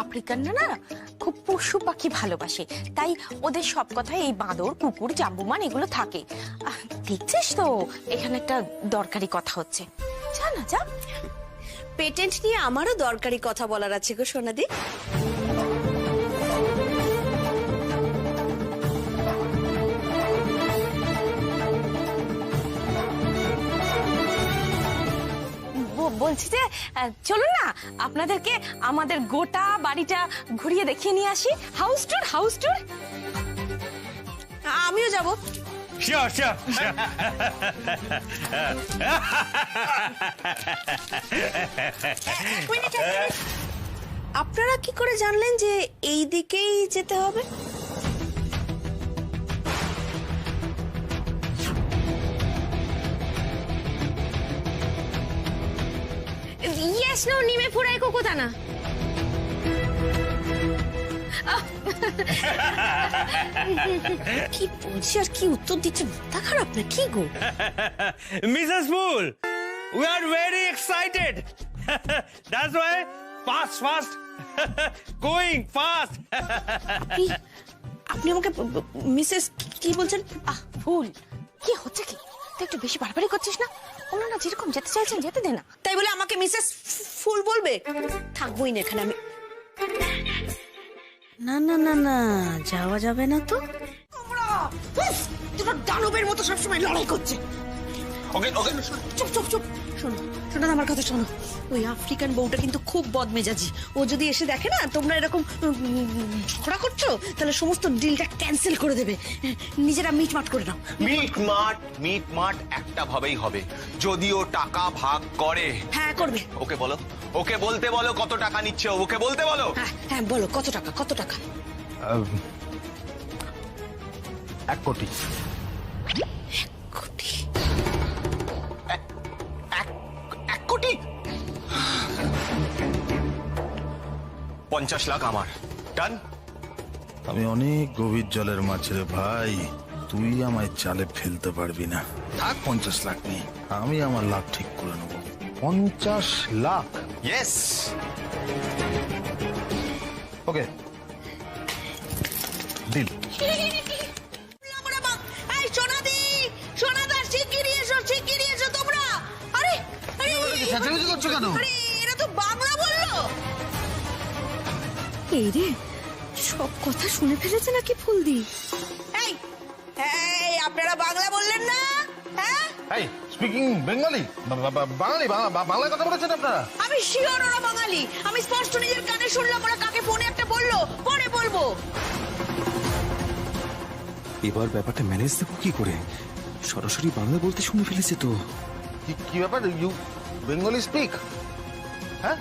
আফ্রিকানরা না খুব পশু পাখি ভালোবাসে, তাই ওদের সব কথায় এই বাঁদর, কুকুর, জাম্বুমান এগুলো থাকে। দেখছিস তো এখানে একটা দরকারি কথা হচ্ছে, যা না যা। পেটেন্ট নিয়ে আমারও দরকারি কথা বলার আছে গো সোনাদি। বলছি যে চলুন না আপনাদেরকে আমাদের গোটা বাড়িটা ঘুরিয়ে দেখিয়ে নিয়ে আসি। House tour. আমিও যাব। Sure. আপনারা কি করে জানলেন যে এই দিকেই যেতে হবে? স্নো নিমে ফুরাই কোকোদানা। কি বলছি আর কি উত্তর দিচ্ছে, মাথা খারাপ না কি গো? Mrs. Pool, we are very excited. That's why fast, going fast. আপনি আমাকে মিসেস কি বলছেন? ভুল কি হচ্ছে কি? তুই একটু বেশি বাড়াবাড়ি করছিস না? ওনারা যেরকম যেতে চাইছেন যেতে দে না, তাই বলে আমাকে মিসেস ফুল বলবে? থাকবোই না এখানে আমি। না না না না, যাওয়া যাবে না তো। তোমরা দানবের মতো সবসময় লড়াই করছে। ওকে চুপ চুপ চুপ, শোনো শোনো আমার কথা শোনো। ওই আফ্রিকান বউটা কিন্তু খুব বদমেজাজি। ও যদি এসে দেখে না তোমরা এরকম ঝগড়া করছো, তাহলে সমস্ত ডিলটা ক্যান্সেল করে দেবে। নিজেরা মিটমাট করে নাও। মিটমাট একটা ভাবেই হবে, যদি ও টাকা ভাগ করে। হ্যাঁ করবে। ওকে বলো, ওকে বলতে বলো কত টাকা নিচ্ছে, ওকে বলতে বলো। হ্যাঁ বলো কত টাকা, কত টাকা? 1 কোটি। 1 কোটি? 50 লাখ আমার। ডান। আমি অনেক গভীর জলের মাছ রে ভাই, তুই আমায় চালে ফেলতে পারবি না। থাক 50 লাখ নিয়ে, আমি আমার লাভ ঠিক করে নেবো। 50 লাখ? ইয়েস। ওকে, ডিল। এই সোনাদি, সোনাদা শিগগিরই এসো তোমরা। আরে চেঁচামেচি করছো কেন? আরে এরা তো বাংলা বললো। এই রে, সব কথা শুনে ফেলেছে নাকি ফুলদি? এই এই আপনারা বাংলা বললেন না? হ্যাঁ এই স্পিকিং বেঙ্গলি, বাংলায় কথা বলেছেন আপনারা? আমি শিওর ওরা বাঙালি। আমি স্পষ্ট নিজের কানে শুনলাম ওরা কাকে ফোনে একটা বললো, পরে বলবো। এবার ব্যাপারটা ম্যানেজ দেবো কি করে? সরাসরি বাংলা বলতে শুনে ফেলেছে তো। কি ব্যাপার? You Bengali speak? হ্যাঁ,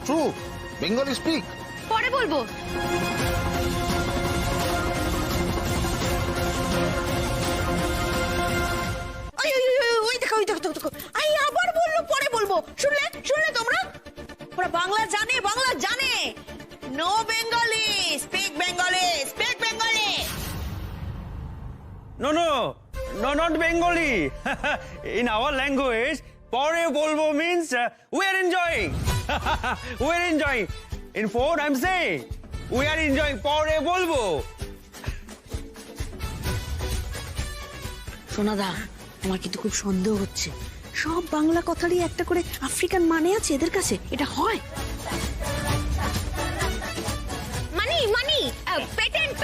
ট্রু বেঙ্গলি স্পিক। পরে বলবো। ওই দেখো আই আবার বললো পরে বলবো। শুনলে তোমরা? ওরা বাংলা জানে। No Bengali, speak Bengali. No, not Bengali. In our language, pore bolbo means we are enjoying. We are enjoying. In phone, I'm saying we are enjoying. Pore bolbo. সোনাদা, আমার কিন্তু খুব সন্দেহ হচ্ছে। সব বাংলা কথারই একটা করে আফ্রিকান মানে আছে এদের কাছে, এটা হয়? মানি patent.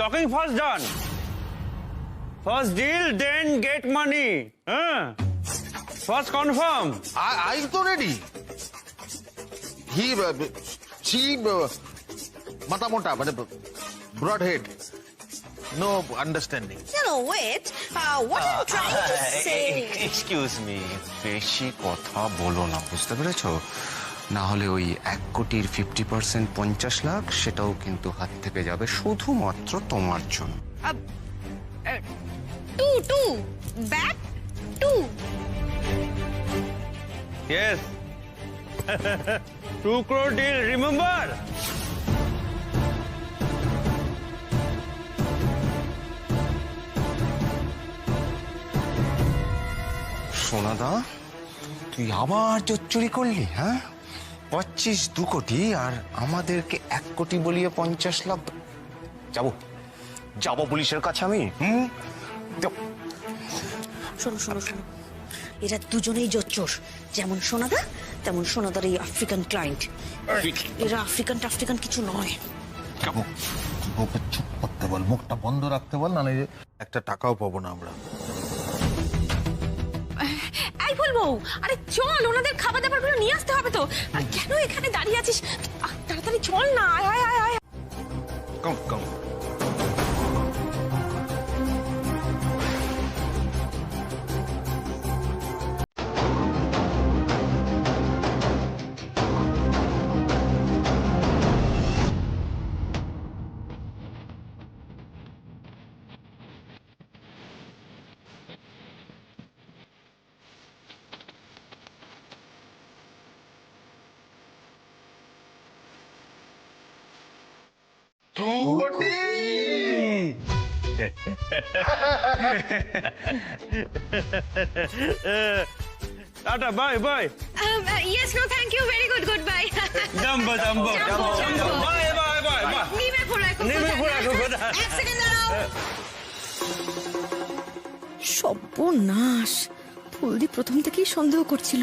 Talking first done. First deal, then get money. First confirm. I'm so ready. She mata mota, মানে broad head. No understanding. No, wait. What are you trying to say? Excuse me, বেশি কথা বলো না, বুঝতে পেরেছো? না হলে ওই 1 কোটির 50% 50 লাখ সেটাও কিন্তু হাত থেকে যাবে শুধুমাত্র তোমার জন্য। To back to. Yes. 2 crore deal, remember? সোনাদা, তুই আবার চুরি করলি? হ্যাঁ, 25 কোটি আর আমাদেরকে 1 কোটি বলিয়ে 50 লাখ। যাবো পুলিশের কাছে আমি। শোনো, এরা দুজনেই জোচ্চোর। যেমন সোনাদা, তেমন সোনাদার এই আফ্রিকান ক্লায়েন্ট। এরা আফ্রিকান কিছু নয়। ওকে চুপ করতে বল, মুখটা বন্ধ রাখতে বল, নাহলে একটা টাকাও পাবো না আমরা। এই বলবো, আরে চল, ওনাদের খাবার দাবার গুলো নিয়ে আসতে হবে তো। আর কেন এখানে দাঁড়িয়ে আছিস? তাড়াতাড়ি চল না। আয়। Come. Tata, bye bye. Yes, no thank you, very good, good bye. Jumbo jumbo jumbo, bye bye bye bye. নেমে পড়ো এখন, এক সেকেন্ড দাঁড়াও। সর্বনাশ, ফুলদি প্রথম থেকেই সন্দেহ করছিল,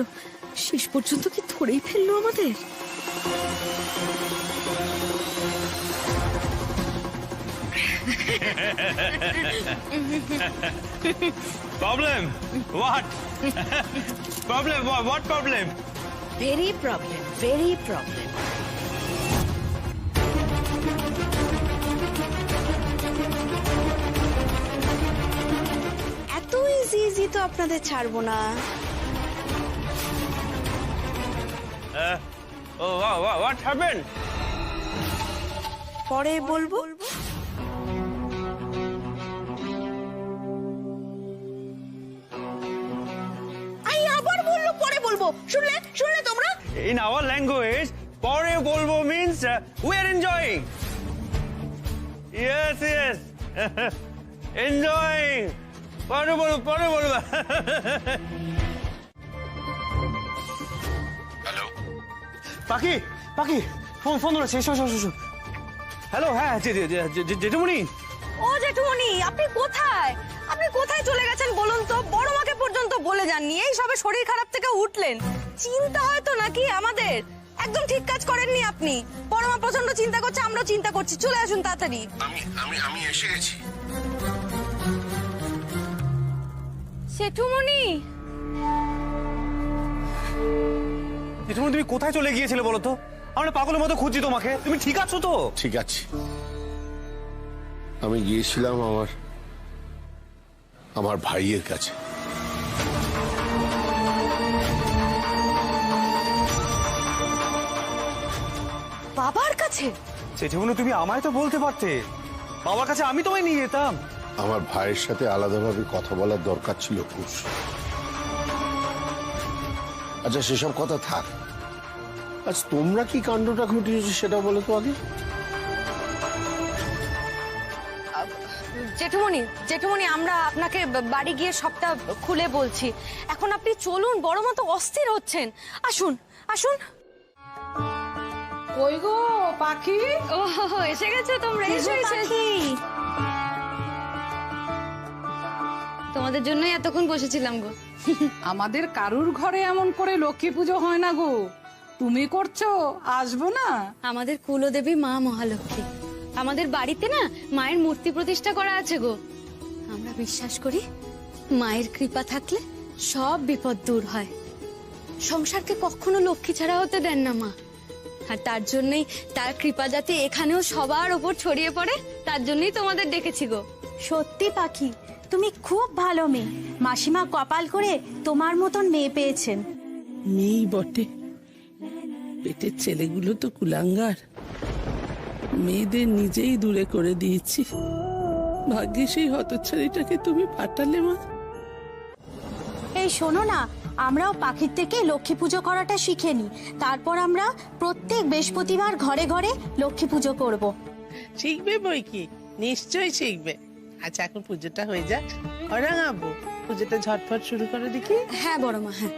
শেষ পর্যন্ত কি ধরেই ফেললো আমাদের। Problem? What? Problem? What problem? Very problem, very problem. এত ইজি ইজি তো আপনাদের ছাড়বো না। Oh, what happened? পরে বলবো। আবার বললো পরে বলবো, শুনলে শুনলে তোমরা? In our language, পরে বলবো means we are enjoying. Yes, yes. Enjoying. পরে বলবো, পরে বলবো। হ্যালো পাখি, পাখি, ফোন ধরেছে, এসো এসো এসো। হ্যালো, হ্যাঁ জেঠুমনি। ও জেঠুমনি, আপনি কোথায়? আপনি কোথায় চলে গেছেন বলুন তো? বড় মাকে পর্যন্ত বলে যাননি, এই সবে শরীর খারাপ থেকে উঠলেন। চিন্তা হয়তো নাকি আমাদের? একদম ঠিক কাজ করেননি আপনি। বড় মা প্রচন্ড চিন্তা করছে, আমরাও চিন্তা করছি। চলে আসুন তাড়াতাড়ি। আমি এসে গেছি। জেঠুমনি, জেঠুমনি তুমি কোথায় চলে গিয়েছিলে বলো তো? আমরা পাগলের মতো খুঁজছি তোমাকে, তুমি ঠিক আছো তো? ঠিক আছে, আমি গিয়েছিলাম আমার ভাইয়ের কাছে। বাবার কাছে? জেঠুমনি তুমি আমায় তো বলতে পারতে, বাবার কাছে আমি তোমায় নিয়ে যেতাম। আমার ভাইয়ের সাথে আলাদাভাবে কথা বলার দরকার ছিল খুশ। আচ্ছা সেসব কথা থাক, আজ তোমরা কি কাণ্ডটা ঘটিয়েছো সেটা বলো তো আগে। জেঠুমনি, জেঠুমনি, আমরা আপনাকে বাড়ি গিয়ে সবটা খুলে বলছি। এখন আপনি চলুন, বড় মতো অস্থির হচ্ছেন। আসুন আসুন। ওই গো পাখি, ও এসে গেছো তোমরা, এসো এসো। তোমাদের জন্যই এতক্ষণ বসেছিলাম গো। আমাদের কারুর ঘরে এমন করে লক্ষ্মী পুজো হয় না গো। তুমি করছো, আসবো না? আমাদের কুলদেবী মা মহালক্ষ্মী, আমাদের বাড়িতে না মায়ের মূর্তি প্রতিষ্ঠা করা আছে গো। আমরা বিশ্বাস করি মায়ের কৃপা থাকলে সব বিপদ দূর হয়। সংসারকে কখনো লক্ষ্মী ছাড়া হতে দেন না মা, আর তার জন্যই তার কৃপা যাতে এখানেও সবার ওপর ছড়িয়ে পড়ে, তার জন্যই তোমাদের ডেকেছি গো। সত্যি পাখি, তুমি খুব ভালো মেয়ে। মাসিমা কপাল করে তোমার মতন মেয়ে পেয়েছেন। মেয়েই বটে, পেটের ছেলেগুলো তো কুলাঙ্গার। মেয়েদের নিজেই দূরে করে দিয়েছি। ভাগ্যে সেই হতচ্ছাড়িটাকে তুমি পাঠালে মা। এই শোনো না, আমরাও পাখির থেকে লক্ষ্মী পুজো করাটা শিখে নি, তারপর আমরা প্রত্যেক বৃহস্পতিবার ঘরে ঘরে লক্ষ্মী পুজো করব। শিখবে বই কি, নিশ্চয়ই শিখবে। আচ্ছা এখন পুজোটা হয়ে যাক, রাঙাবো। পুজোটা ঝটফট শুরু করে দেখি। হ্যাঁ বড় মা, হ্যাঁ।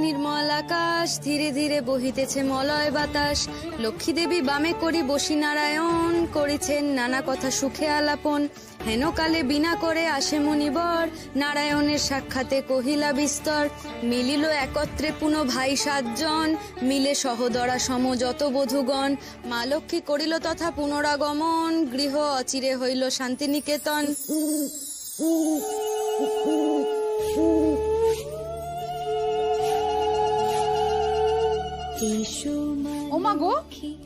নির্মল আকাশ, ধীরে ধীরে বহিতেছে মলয় বাতাস। লক্ষ্মী দেবী বামে করি বসি নারায়ণ, করেছেন নানা কথা সুখে আলাপন। হেন কালে বিনা করে আসে মনিবর, নারায়ণের সাক্ষাতে কহিলা বিস্তর। মিলিল একত্রে পুন ভাই 7 জন, মিলে সহদরা সম যত বধূগণ। মা লক্ষ্মী করিল তথা পুনরাগমন, গৃহ অচিরে হইল শান্তিনিকেতন। ওমা গো,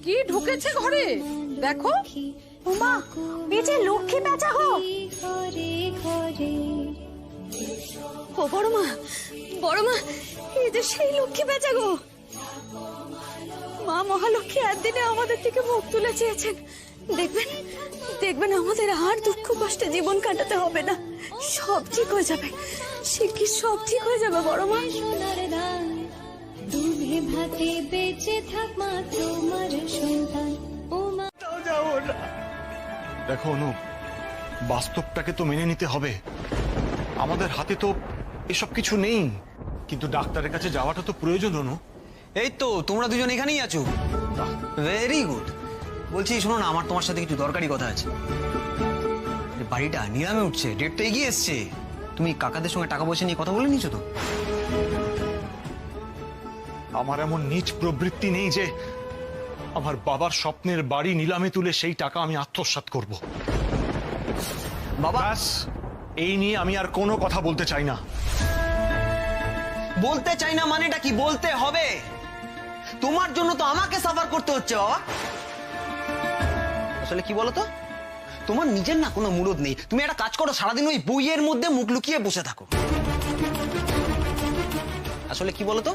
কি ঢুকেছে ঘরে দেখো। ওমা, এই যে লক্ষ্মী পেঁচা গো। ও বড় মা, বড় মা, এই যে সেই লক্ষ্মী পেঁচা গো। মা মহালক্ষ্মী একদিনে আমাদের থেকে মুখ তুলে চেয়েছেন, দেখবেন দেখবেন আমাদের আর দুঃখ কষ্টে জীবন কাটাতে হবে না, সব ঠিক হয়ে যাবে, শিগগির সব ঠিক হয়ে যাবে বড় মা। সোনার দান দুধে ভাতে বেঁচে থাক মা তোমার সন্তান ও মা। যাবো না। দেখো অনু, বাস্তবটাকে তো মেনে নিতে হবে। আমাদের হাতে তো এসব কিছু নেই, কিন্তু ডাক্তারের কাছে যাওয়াটা তো প্রয়োজন। অনু, এই তো তোমরা দুজন এখানেই আছো, ভেরি গুড। বলছি শোনো না, আমার তোমার সাথে কিছু দরকারি কথা আছে। বাড়িটা নিলামে উঠছে, ডেট তো এগিয়ে এসছে। তুমি কাকাদের সঙ্গে টাকা পয়সা নিয়ে কথা বলে নিয়েছো তো? আমার এমন নীচ প্রবৃত্তি নেই যে আমার বাবার স্বপ্নের বাড়ি নিলামে তুলে সেই টাকা আমি আত্মসাৎ করব। বাবা, এই নিয়ে আমি আর কোনো কথা বলতে চাই না। বলতে চাই না মানেটা কি? বলতে হবে। তোমার জন্য তো আমাকে সাফার করতে হচ্ছে বাবা। আসলে কি বলতো, তোমার নিজের না কোনো মুরদ নেই। তুমি একটা কাজ করো, সারাদিন ওই বইয়ের মধ্যে মুখ লুকিয়ে বসে থাকো। আসলে কি বলতো,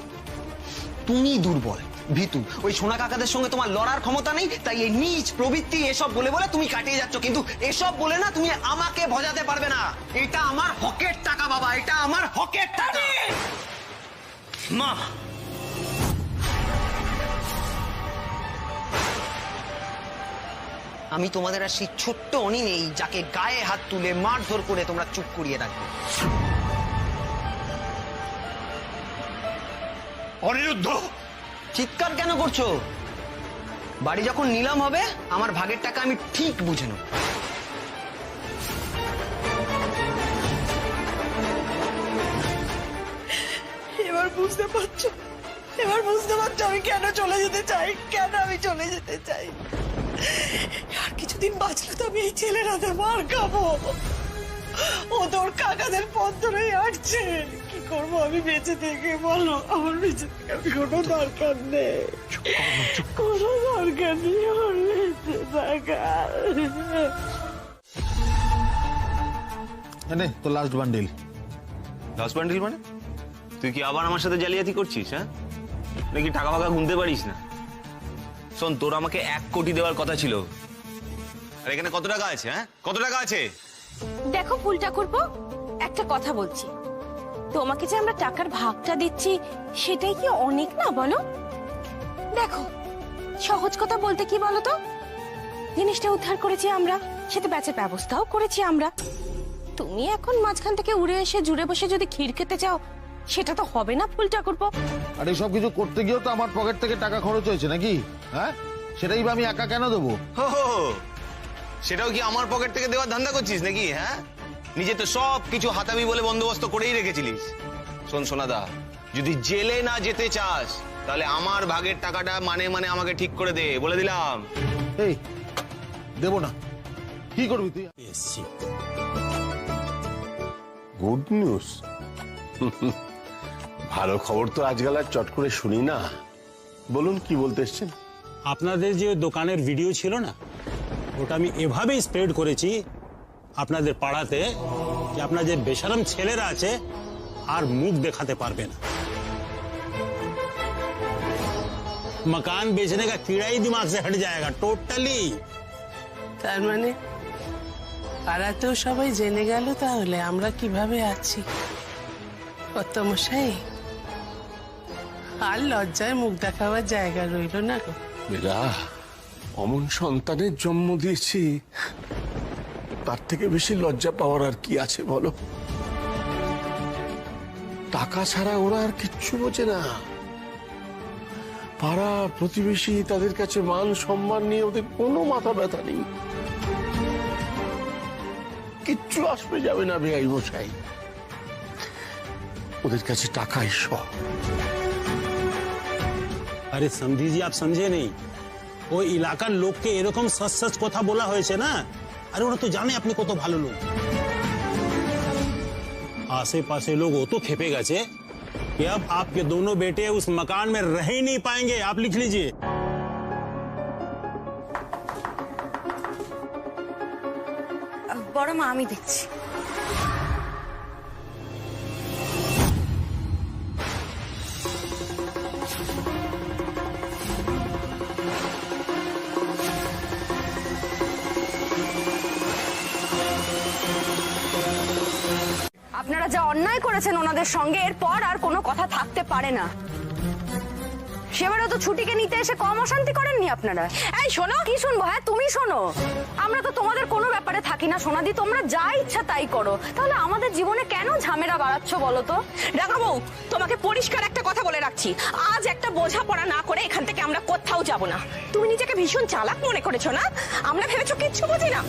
তুমি দুর্বল, ভীতু। ওই সোনা কাকাদের সঙ্গে তোমার লড়ার ক্ষমতা নেই, তাই এই নীচ প্রবৃত্তি এসব বলে বলে তুমি কাটিয়ে যাচ্ছ। কিন্তু এসব বলে না তুমি আমাকে ভজাতে পারবে না। এটা আমার হকের টাকা বাবা, এটা আমার হকের টাকা। মা, আমি তোমাদের আর সেই ছোট্ট অনি নেই যাকে গায়ে হাত তুলে মারধর করে তোমরা চুপ করিয়ে রাখবে। অনিরুদ্ধ, চিৎকার কেন করছো? বাড়ি যখন নিলাম হবে, আমার ভাগের টাকা আমি ঠিক বুঝে নেব। এবার বুঝতে পারছো, এবার বুঝতে পারছো আমি কেন চলে যেতে চাই, কেন আমি চলে যেতে চাই। আর কিছুদিন বাঁচলে তো আমি এই ছেলের হাতে মার খাবো। ও তোর কাকাদের পথ ধরেই হাঁটছে। কি করবো আমি বেঁচে থেকে, বলো? আমার বেঁচে থেকে আমি কোনো দরকার নেই, কোনো দরকার নেই আমার বেঁচে থাকার। তো লাস্ট বান্ডিল। লাস্ট বান্ডিল মানে? তুই কি আবার আমার সাথে জালিয়াতি করছিস? হ্যাঁ, নাকি টাকা ফাঁকা গুনতে পারিস না? শোন, তোর আমাকে 1 কোটি দেওয়ার কথা ছিল, আর এখানে কত টাকা আছে? হ্যাঁ, কত টাকা আছে? দেখো ফুলটা করবো, একটা কথা বলছি, তোমাকে যে আমরা টাকার ভাগটা দিচ্ছি সেটাই কি অনেক না বলো? দেখো, সহজ কথা বলতে কি বলো তো, জিনিসটা উদ্ধার করেছি আমরা, সেটা বেচার ব্যবস্থাও করেছি আমরা। তুমি এখন মাঝখান থেকে উড়ে এসে জুড়ে বসে যদি ক্ষীর খেতে চাও, সেটা তো হবে না ফুলটা করবো। আর এইসব কিছু করতে গিয়েও তো আমার পকেট থেকে টাকা খরচ হয়েছে নাকি? হ্যাঁ, সেটাই বা আমি একা কেন দেবো? সেটাও কি আমার পকেট থেকে দেওয়ার ধান্দা করছিস নাকি? হ্যাঁ, নিজে তো সব কিছু হাতাবি বলে বন্দোবস্ত করেই রেখেছিলিস। শোন সোনাদা, যদি জেলে না যেতে চাস তাহলে আমার ভাগের টাকাটা মানে আমাকে ঠিক করে দে, বলে দিলাম। এই দেবো না, কি করবি তুই? Good news. ভালো খবর তো আজকাল আর চট করে শুনি না। বলুন, কি বলতে এসছেন? আপনাদের যে দোকানের ভিডিও ছিল না, ওটা আমি এভাবেই স্প্রেড করেছি আপনাদের পাড়াতে যে আপনার যে বেশরম ছেলেরা আছে আর মুখ দেখাতে পারবে না। मकान बेचने का कीड़ा ही दिमाग से हट जाएगा टोटली। তার মানে পাড়াতেও সবাই জেনে গেল তাহলে আমরা কিভাবে আছি। কত মশাই, আর লজ্জায় মুখ দেখাবার জায়গা রইল না গো। বেলা, অমন সন্তানের জন্ম দিয়েছি, তার থেকে বেশি লজ্জা পাওয়ার আর কি আছে বলো? টাকা ছাড়া ওরা আর কিচ্ছু বোঝে না। পাড়া প্রতিবেশী তাদের কাছে মান সম্মান নিয়ে ওদের কোনো মাথা ব্যথা নেই। কিচ্ছু আসবে যাবে না বেআই মশাই, ওদের কাছে টাকাই সব। আরে समझी जी, आप समझे नहीं, ওই এলাকার লোককে এরকম সচ সচ কথা বলা হয়েছে না। আরে ওরা তো জানে আপনি কত ভালো লোক। आसे-पासे लोग वो तो खेपे गए कि अब आपके दोनों बेटे उस मकान में रह ही नहीं पाएंगे। आप लिख लीजिए। বড় মা, আমি দেখছি। যা অন্যায় করেছেন ওনাদের সঙ্গে, এরপর আর কোনো কথা থাকতে পারে না। সেবারও তো ছুটিকে নিতে এসে কম অশান্তি করেননি আপনারা। এই শোনো, কি শুনবো? হ্যাঁ তুমি শোনো, আমরা তো তোমাদের কোনো ব্যাপারে থাকি না সোনাদি, তোমরা যা ইচ্ছা তাই করো, তাহলে আমাদের জীবনে কেন ঝামেলা বাড়াচ্ছ বলো তো? রাঙাবউ, তোমাকে পরিষ্কার একটা কথা বলে রাখছি, আজ একটা বোঝাপড়া না করে এখান থেকে আমরা কোথাও যাব না। তুমি নিজেকে ভীষণ চালাক মনে করেছো না? আমরা ভেবেছো কিচ্ছু বুঝি না।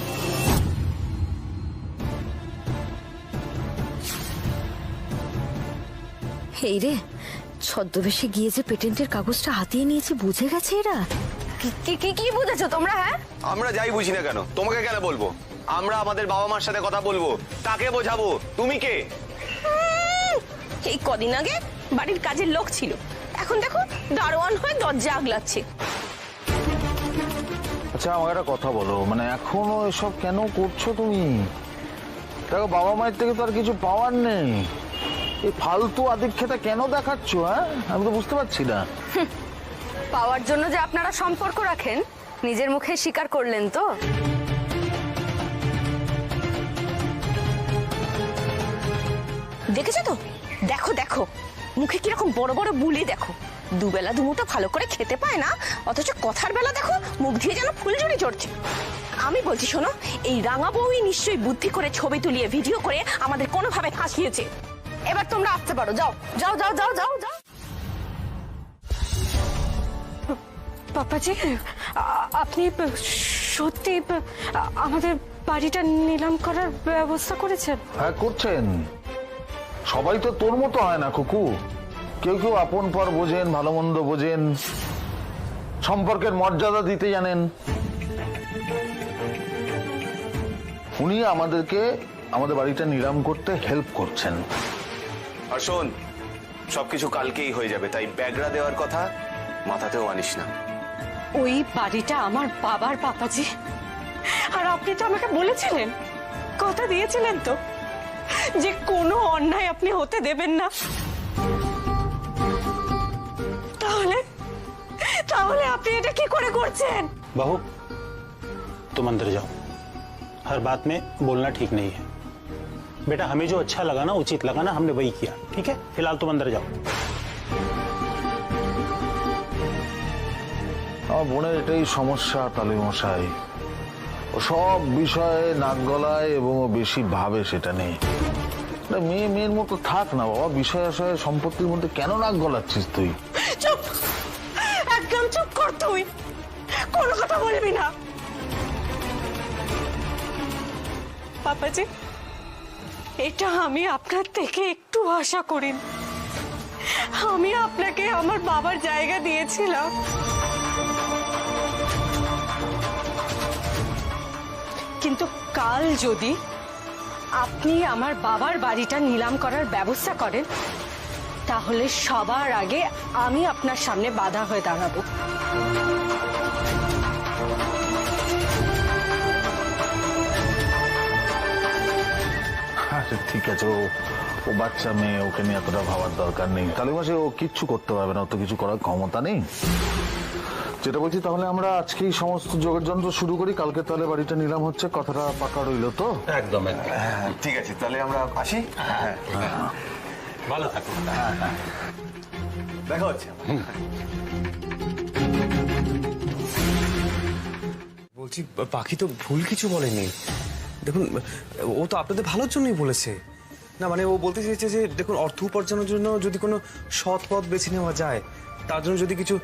এই রে, ছদ্মবেশে গিয়ে যে পেটেন্টের কাগজটা হাতিয়ে নিয়েছে, বুঝে গেছে এরা। কি বুঝেছো তোমরা? হ্যাঁ, আমরা যাই বুঝি না কেন, তোমাকে কেন বলবো? আমরা আমাদের বাবা মার সাথে কথা বলবো, তাকে বোঝাবো। তুমি কে? এই কদিন আগে বাড়ির কাজের লোক ছিল, এখন দেখো দারোয়ান হয়ে দরজা আগলাচ্ছে। আচ্ছা আমাকে একটা কথা বলো, মানে এখনো এসব কেন করছো তুমি? দেখো বাবা মায়ের থেকে তো আর কিছু পাওয়ার নেই, এই ফালতু আদিক্ষেতা কেন দেখাচ্ছ? হ্যাঁ, আমি তো বুঝতে পারছি না। পাওয়ার জন্য যে আপনারা সম্পর্ক রাখেন, নিজের মুখে স্বীকার করলেন তো। দেখেছো তো? দেখো দেখো মুখে কিরকম বড় বড় বুলি, দেখো দুবেলা দুমুঠো ভালো করে খেতে পায় না, অথচ কথার বেলা দেখো মুখ দিয়ে যেন ফুলঝুরি চড়ছে। আমি বলছি শোনো, এই রাঙাবউই নিশ্চয়ই বুদ্ধি করে ছবি তুলিয়ে ভিডিও করে আমাদের কোনোভাবে ফাঁসিয়েছে। এবার তোমরা আসতে পারো, যাও যাও যাও যাও যাও যাও। পাপাজি, আপনি সত্যি আমাদের বাড়িটা নিলাম করার ব্যবস্থা করেছেন? হ্যাঁ করছেন, সবাই তো তোর মতো হয় না কুকু, কেউ কেউ আপন পর বোঝেন, ভালো মন্দ বোঝেন, সম্পর্কের মর্যাদা দিতে জানেন। উনি আমাদেরকে আমাদের বাড়িটা নিলাম করতে হেল্প করছেন। আর শোন, সবকিছু কালকেই হয়ে যাবে, তাই ব্যাগরা দেওয়ার কথা মাথাতেও আনিস না। ওই বাড়িটা আমার বাবার, পাপাজি, আর আপনি তো আমাকে বলেছিলেন, কথা দিয়েছিলেন তো, যে কোনো অন্যায় আপনি হতে দেবেন না। তাহলে তাহলে আপনি এটা কি করে করছেন? बहू तुम अंदर जाओ, हर बात में बोलना ठीक नहीं है। बेटा हमें जो अच्छा लगा ना, उचित लगा ना, हमने वही किया, ठीक है? फिलहाल तुम अंदर जाओ। আমার বোনের এটাই সমস্যা তালে মশাই, ও সব বিষয়ে নাক গলায় এবং ও বেশি ভাবে সেটা নেই। মেয়ে মেয়ের মতো থাক না বাবা, বিষয় আশয় সম্পত্তির মধ্যে কেন নাক গলাচ্ছিস তুই? চুপ, একদম চুপ কর তুই, কোনো কথা বলবি না। পাপাজি, এটা আমি আপনার থেকে একটু আশা করিনি। আমি আপনাকে আমার বাবার জায়গা দিয়েছিলাম, কিন্তু কাল যদি আপনি আমার বাবার বাড়িটা নিলাম করার ব্যবস্থা করেন, তাহলে সবার আগে আমি আপনার সামনে বাধা হয়ে দাঁড়াবো। আচ্ছা ঠিক আছে, ও বাচ্চা মেয়ে, ওকে নিয়ে এতটা ভাবার দরকার নেই। তালে মাসে ও কিচ্ছু করতে পারবে না, অত কিছু করার ক্ষমতা নেই। যেটা বলছি, তাহলে আমরা আজকেই সমস্ত যোগাযোগ যন্ত্র শুরু করি, কালকে তাহলে বাড়িটা নিলাম হচ্ছে, কথাটা পাকা রইল তো? একদম একদম। ঠিক আছে, তাহলে আমরা আসি। হ্যাঁ, ভালো থাকুন। দেখা হচ্ছে। বলছি পাখি তো ভুল কিছু বলেনি, দেখুন ও তো আপনাদের ভালোর জন্যই বলেছে না, মানে ও বলতে চেয়েছে যে দেখুন অর্থ উপার্জনের জন্য যদি কোনো সৎ পথ বেছে নেওয়া যায়, তার জন্য যদি কিছু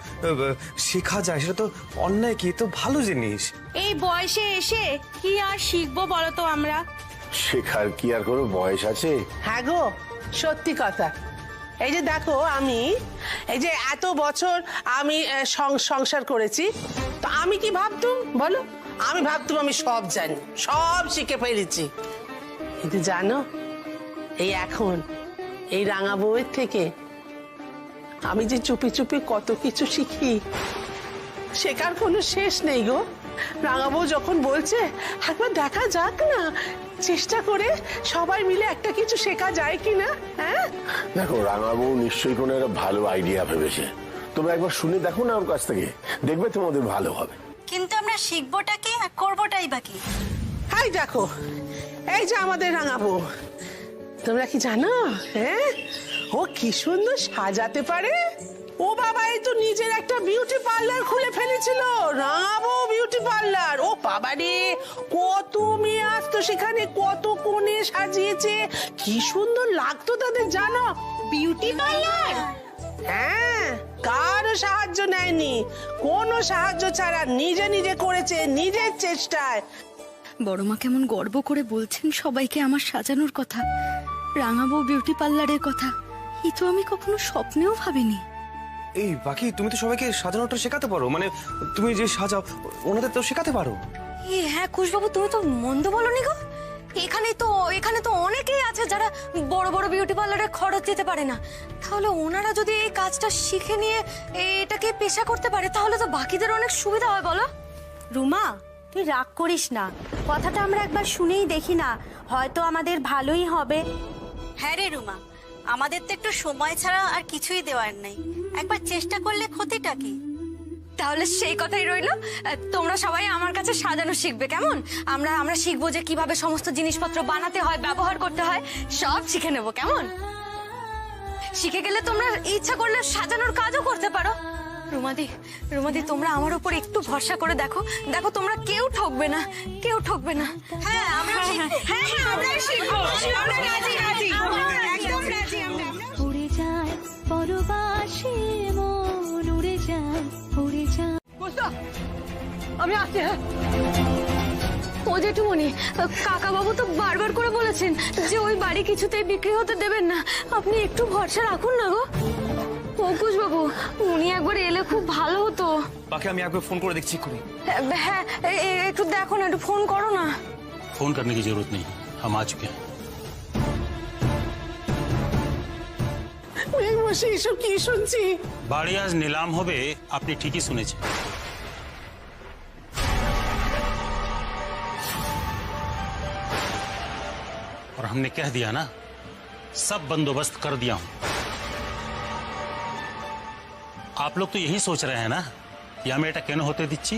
শেখা যায়, সেটা তো অন্যায় কি, তো ভালো জিনিস। এই বয়সে এসে কি আর শিখবো বলতো আমরা? শেখার কি আর কোনো বয়স আছে? হ্যাঁ গো, সত্যি কথা। এই যে দেখো, আমি এই যে এত বছর আমি সংসার করেছি, তো আমি কি ভাবতুম বলো? আমি ভাবতুম আমি সব জানি, সব শিখে ফেলেছি, কিন্তু জানো, এই এখন এই রাঙা বউয়ের থেকে আমি যে চুপি চুপি কত কিছু শিখি, শেখার কোনো শেষ নেই গো। রাঙা বউ যখন বলছে একবার দেখা যাক না, চেষ্টা করে সবাই মিলে একটা কিছু শেখা যায় কিনা। হ্যাঁ দেখো, রাঙাবু নিশ্চয়ই কোনো একটা ভালো আইডিয়া ভেবেছে, তবে একবার শুনে দেখো না ওর কাছ থেকে, দেখবে তোমাদের ভালো হবে। কিন্তু আমরা শিখবোটা কি আর করবোটাই বাকি। হাই দেখো, এই যে আমাদের রাঙা বউ, তোমরা কি জানো? হ্যাঁ, ও কি সুন্দর সাজাতে পারে। ও বাবা, এই তো নিজের একটা বিউটি পার্লার খুলে ফেলেছিল, রাঙাবো বিউটি পার্লার। ও বাবা রে, কত মেয়ে আসতো সেখানে, কত কোণে সাজিয়েছে, কি সুন্দর লাগতো তাদের জানো। Beauty parlour? হ্যাঁ, কারো সাহায্য নেয়নি, কোনো সাহায্য ছাড়া নিজে নিজে করেছে, নিজের চেষ্টায়। বড় মা কেমন গর্ব করে বলছেন সবাইকে আমার সাজানোর কথা, রাঙাবো বিউটি পার্লারের কথা। এই তো আমি কখনো স্বপ্নেও ভাবিনি। এই বাকি তুমি তো সবাইকে সাজানোটা শেখাতে পারো, মানে তুমি যে সাজাও ওনাদের তো শেখাতে পারো। হ্যাঁ কুশবাবু, তুমি তো মন্দ বলনি গো। এখানে তো অনেকেই আছে যারা বড় বড় বিউটি পার্লারে খরচ দিতে পারে না। তাহলে ওনারা যদি এই কাজটা শিখে নিয়ে এটাকে পেশা করতে পারে, তাহলে তো বাকিদের অনেক সুবিধা হয়। বলো রুমা, তুই রাগ করিস না, কথাটা আমরা একবার শুনেই দেখি না, হয়তো আমাদের ভালোই হবে। হ্যাঁ রে রুমা, আমাদের তো একটু সময় ছাড়া আর কিছুই দেওয়ার নেই, একবার চেষ্টা করলে ক্ষতিটা কি? তাহলে সেই কথাই রইলো, তোমরা সবাই আমার কাছে সাজানো শিখবে, কেমন? আমরা শিখবো যে কিভাবে সমস্ত জিনিসপত্র বানাতে হয়, ব্যবহার করতে হয়, সব শিখে নেবো, কেমন? শিখে গেলে তোমরা ইচ্ছা করলে সাজানোর কাজও করতে পারো। রুমাদি, তোমরা আমার উপর একটু ভরসা করে দেখো, তোমরা কেউ ঠকবে না, কেউ ঠকবে না। হ্যাঁ, আমরা শিখবো, আমরা রাজি, একদম রাজি। উড়ে যায় পরবাসে মন, উড়ে যায়, উড়ে যায়। আমি আসছি। হ্যাঁ ও জেঠুমনি, কাকা বাবু তো বারবার করে বলেছেন যে ওই বাড়ি কিছুতেই বিক্রি হতে দেবেন না, আপনি একটু ভরসা রাখুন না গো। অঙ্কুশ বাবু, উনি একবার এলে খুব ভালো হতো। বাকি আমি একবার ফোন করে দেখছি। হ্যাঁ, একটু দেখো না, একটু ফোন করো না। फोन करने की जरूरत नहीं, हम आ चुके हैं। বসে এসব কি শুনছি? বাড়ি আজ নিলাম হবে, আপনি ঠিকই শুনেছেন। और हमने कह दिया ना, सब बंदोबस्त कर दिया हूं। आप लोग तो यही सोच रहे हैं ना कि हम এটা কেন হতে দিচ্ছি?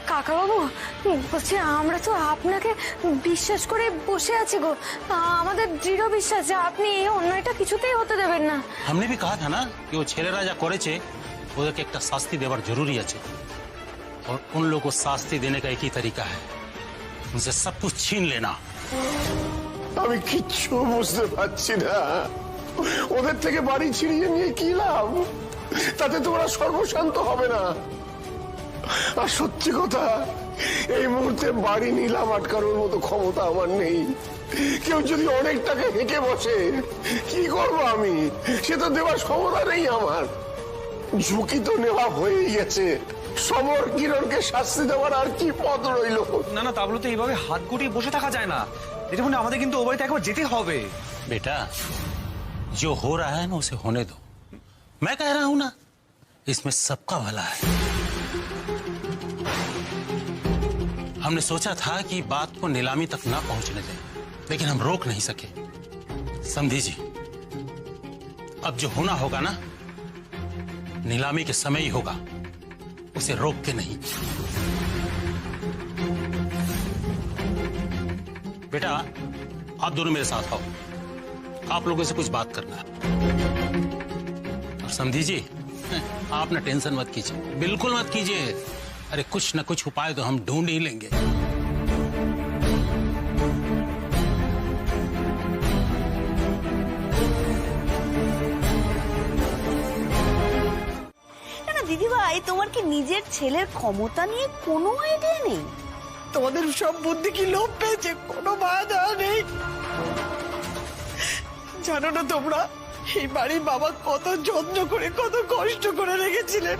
কাকা বাবু বলছি, আমরা তো আপনাকে বিশ্বাস করে বসে আছি গো, আমাদের দৃঢ় বিশ্বাস যে আপনি এই অন্যায়টা কিছুতেই হতে দেবেন না। हमने भी कहा था ना कि वो ছেলেরা যা করেছে ওদেরকে একটা শাস্তি দেওয়ার জরুরি আছে, और उन लोगों को शास्ति देने का एक ही तरीका है, उनसे सब कुछ छीन लेना। আমি কিচ্ছু বুঝতে পারছি না, ওদের থেকে বাড়ি ছিনিয়ে নিয়ে কি লাভ? তাতে তোমরা সর্বশান্ত হবে না। আর সত্যি কথা, এই মুহূর্তে বাড়ি নিলাম আটকানোর মতো ক্ষমতা আমার নেই। কেউ যদি অনেক টাকা হেঁকে বসে, কি করবো আমি? সে তো দেওয়ার ক্ষমতা নেই আমার। ঝুঁকি তো নেওয়া হয়েই গেছে, সমর কিরণকে শাস্তি দেওয়ার আর কি পথ রইল? না তা বলে তো এইভাবে হাত গুটিয়ে বসে থাকা যায় না, এটা মানে আমাদের কিন্তু ও বাড়িতে একবার যেতে হবে। बेटा, जो हो रहा है ना उसे होने दो। मैं कह रहा हूं ना, इसमें सबका भला है। हमने सोचा था कि बात को नीलामी तक ना पहुंचने दें, लेकिन हम रोक नहीं सके। समझी जी, अब जो होना होगा ना, नीलामी के समय ही होगा, उसे रोक के नहीं। बेटा, आप दोनों मेरे साथ आओ, आप लोगों से कुछ बात करना है। और समझी जी, आप ना टेंशन मत कीजिए, बिल्कुल मत कीजिए। अरे कुछ ना कुछ उपाय तो हम ढूंढ ही लेंगे। দিদি ভাই, তোমার কি নিজের ছেলের ক্ষমতা নিয়ে কোনো আইডিয়া নেই? তোমাদের সব বুদ্ধি কি লোপ পেয়েছে? কোনো বাধা নেই। জানো না তোমরা, এই বাড়ির বাবা কত যত্ন করে, কত কষ্ট করে রেখেছিলেন,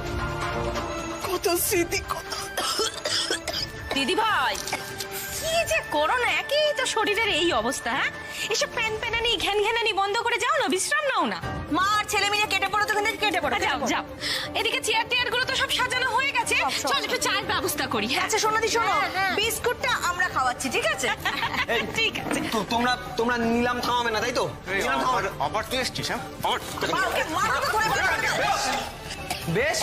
কত স্মৃতি, কত। দিদি ভাই, কি যে করো না, একই তো শরীরের এই অবস্থা। হ্যাঁ, এসব প্যানপ্যানানি ঘ্যানঘ্যানানি বন্ধ করে যাও না, বিশ্রাম নাও না। মা আর ছেলে মিলে কেটে পড়ো, তো কেটে পড়ো। যাও। এদিকে চেয়ার টেয়ার গুলো তো সব সাজানো হয়ে গেছে, চল একটু চায়ের ব্যবস্থা করি। আচ্ছা সোনাদি, শোনো, বিস্কুটটা আমরা খাওয়াচ্ছি, ঠিক আছে? ঠিক আছে। তোমরা নিলাম থামাবে না, তাই তো? আবার তুই এসছিস? হ্যাঁ, বেশ,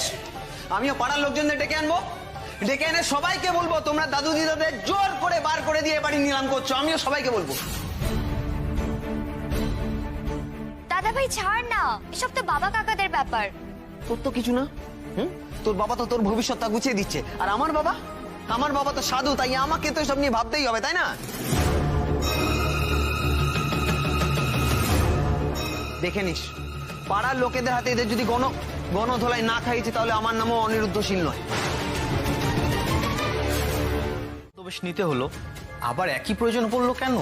আমিও পাড়ার লোকজনদের ডেকে আনবো, ডেকে এনে সবাইকে বলবো তোমরা দাদু দিদাদের জোর করে বার করে দিয়ে বাড়ি নিলাম করছো। আমিও সবাইকে বলবো। ভাই ছাড় না, এসব তো বাবা কাকাদের ব্যাপার। তোর তো কিছু না। তোর বাবা তো তোর ভবিষ্যৎটা গুছিয়ে দিচ্ছে, আর আমার বাবা তো সাধু, তাই আমাকে তো সব নিয়ে ভাবতেই হবে, তাই না? দেখে নিস, পাড়ার লোকেদের হাতে এদের যদি গণধোলাই না খাইছে, তাহলে আমার নামও অনিরুদ্ধশীল নয়। তো বেশ নিতে হলো, আবার একই প্রয়োজন পড়লো কেন?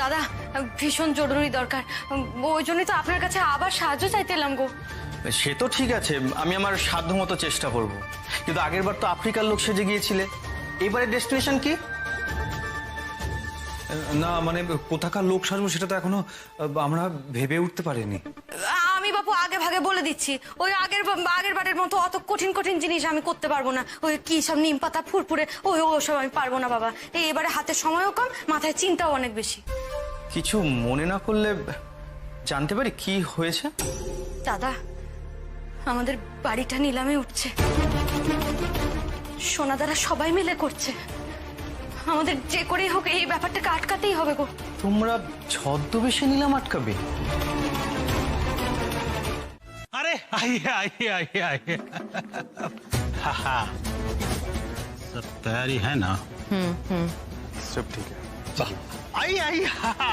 দাদা ভীষণ জরুরি দরকার, ওই জন্যই তো আপনার কাছে আবার সাহায্য চাইতে এলাম গো। সে তো ঠিক আছে, আমি আমার সাধ্যমতো চেষ্টা করব, কিন্তু আগের বার তো আফ্রিকার লোক সেজে গিয়েছিলে, এবারে ডেস্টিনেশন কি? না মানে কোথাকার লোক সাজবো সেটা তো এখনো আমরা ভেবে উঠতে পারিনি। আমি বাপু আগে ভাগে বলে দিচ্ছি, ওই আগের বারের মতো অত কঠিন কঠিন জিনিস আমি করতে পারবো না। ওই কি সব নিম পাতা ফুরফুরে ওসব আমি পারবো না বাবা। এবারে হাতে সময়ও কম, মাথায় চিন্তাও অনেক বেশি। কিছু মনে না করলে জানতে পারি কি হয়েছে? দাদা, আমাদের বাড়িটা নিলামে উঠছে, সোনাদারা সবাই মিলে করছে, আমাদের যে করেই হোক এই ব্যাপারটাকে আটকাতেই হবে গো। তোমরা ছদ্মবেশে নিলাম আটকাবে? अरे आइए आइए आइए आइए हाँ सब तैयारी है ना? सब ठीक है। आइए आइए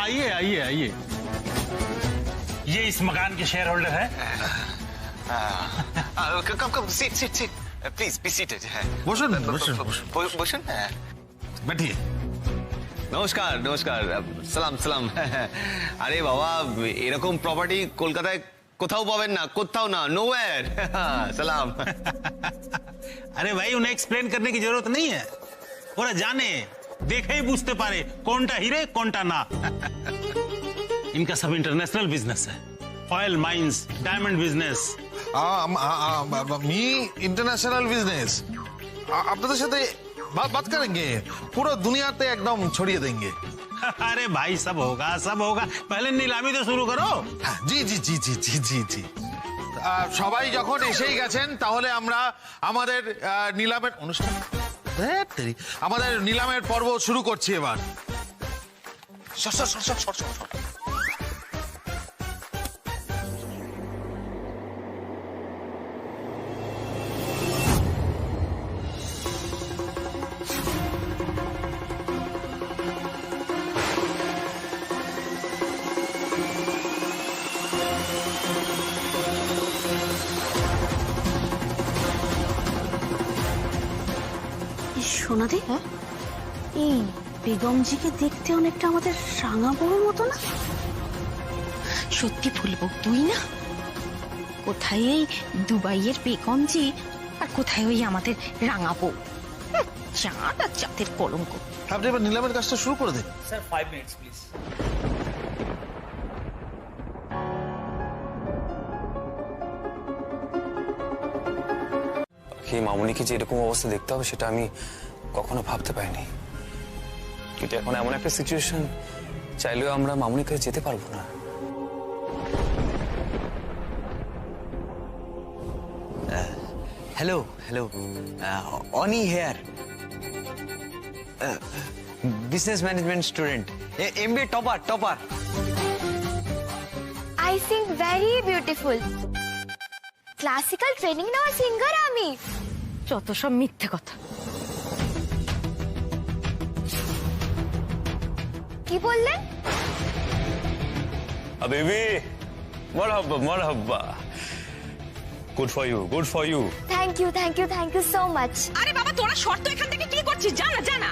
आइए आइए आइए, ये इस मकान के शेयर होल्डर है। Come, sit. Please, be seated. বসুন। বসুন। बैठिए। নমস্কার, সালাম। আরে বাবা, এরকম প্রপার্টি কলকাতায় কোথাও পাবেন না, কোথাও না, নোওয়্যার। সালাম। अरे भाई, उन्हें एक्सप्लेन करने की जरूरत नहीं है, ওরা জানে, দেখেই বুঝতে পারে কোনটা হিরে কোনটা না। इनका सब इंटरनेशनल बिजनेस है, ऑयल माइंस, डायमंड बिजनेस। मी इंटरनेशनल बिजनेस আপনাদের সাথে बात करेंगे, पूरा दुनियाते एकदम छड़िए देंगे। अरे भाई, सब होगा, पहले नीलामी तो शुरू करो। জি। সবাই যখন এসেই গেছেন, তাহলে আমরা আমাদের নিলামের অনুষ্ঠান, আমাদের নিলামের পর্ব শুরু করছি এবার। সোনাদি, এই বেগমজিকে দেখতে অনেকটা আমাদের রাঙা বউর মতো না? সত্যি ফুলবো, তুই না? কোথায় এই দুবাইয়ের বেগমজি, আর কোথায় ওই আমাদের রাঙা বউ? চাঁদ আর চাঁদের কলঙ্ক। আপনি এবার নিলামের কাজটা শুরু করে দিন। Sir 5 minutes please. কি মামুনিকে যে এরকম অবস্থা দেখতে হবে সেটা আমি কখনো ভাবতে পারিনি, কিন্তু এখন এমন একটা সিচুয়েশন, চাইলেও আমরা মামুনির কাছে যেতে পারবো না। Hello, Oni here, business management student, MBA topper. I sing very beautiful. Classical training নেওয়া সিঙ্গার আমি। যত সব মিথ্যে কথা। কি বললেন? বেবি, মারহাবা। Good for you. Thank you so much. আরে বাবা, তোরা শর্ত এখান থেকে কি করছিস? জানা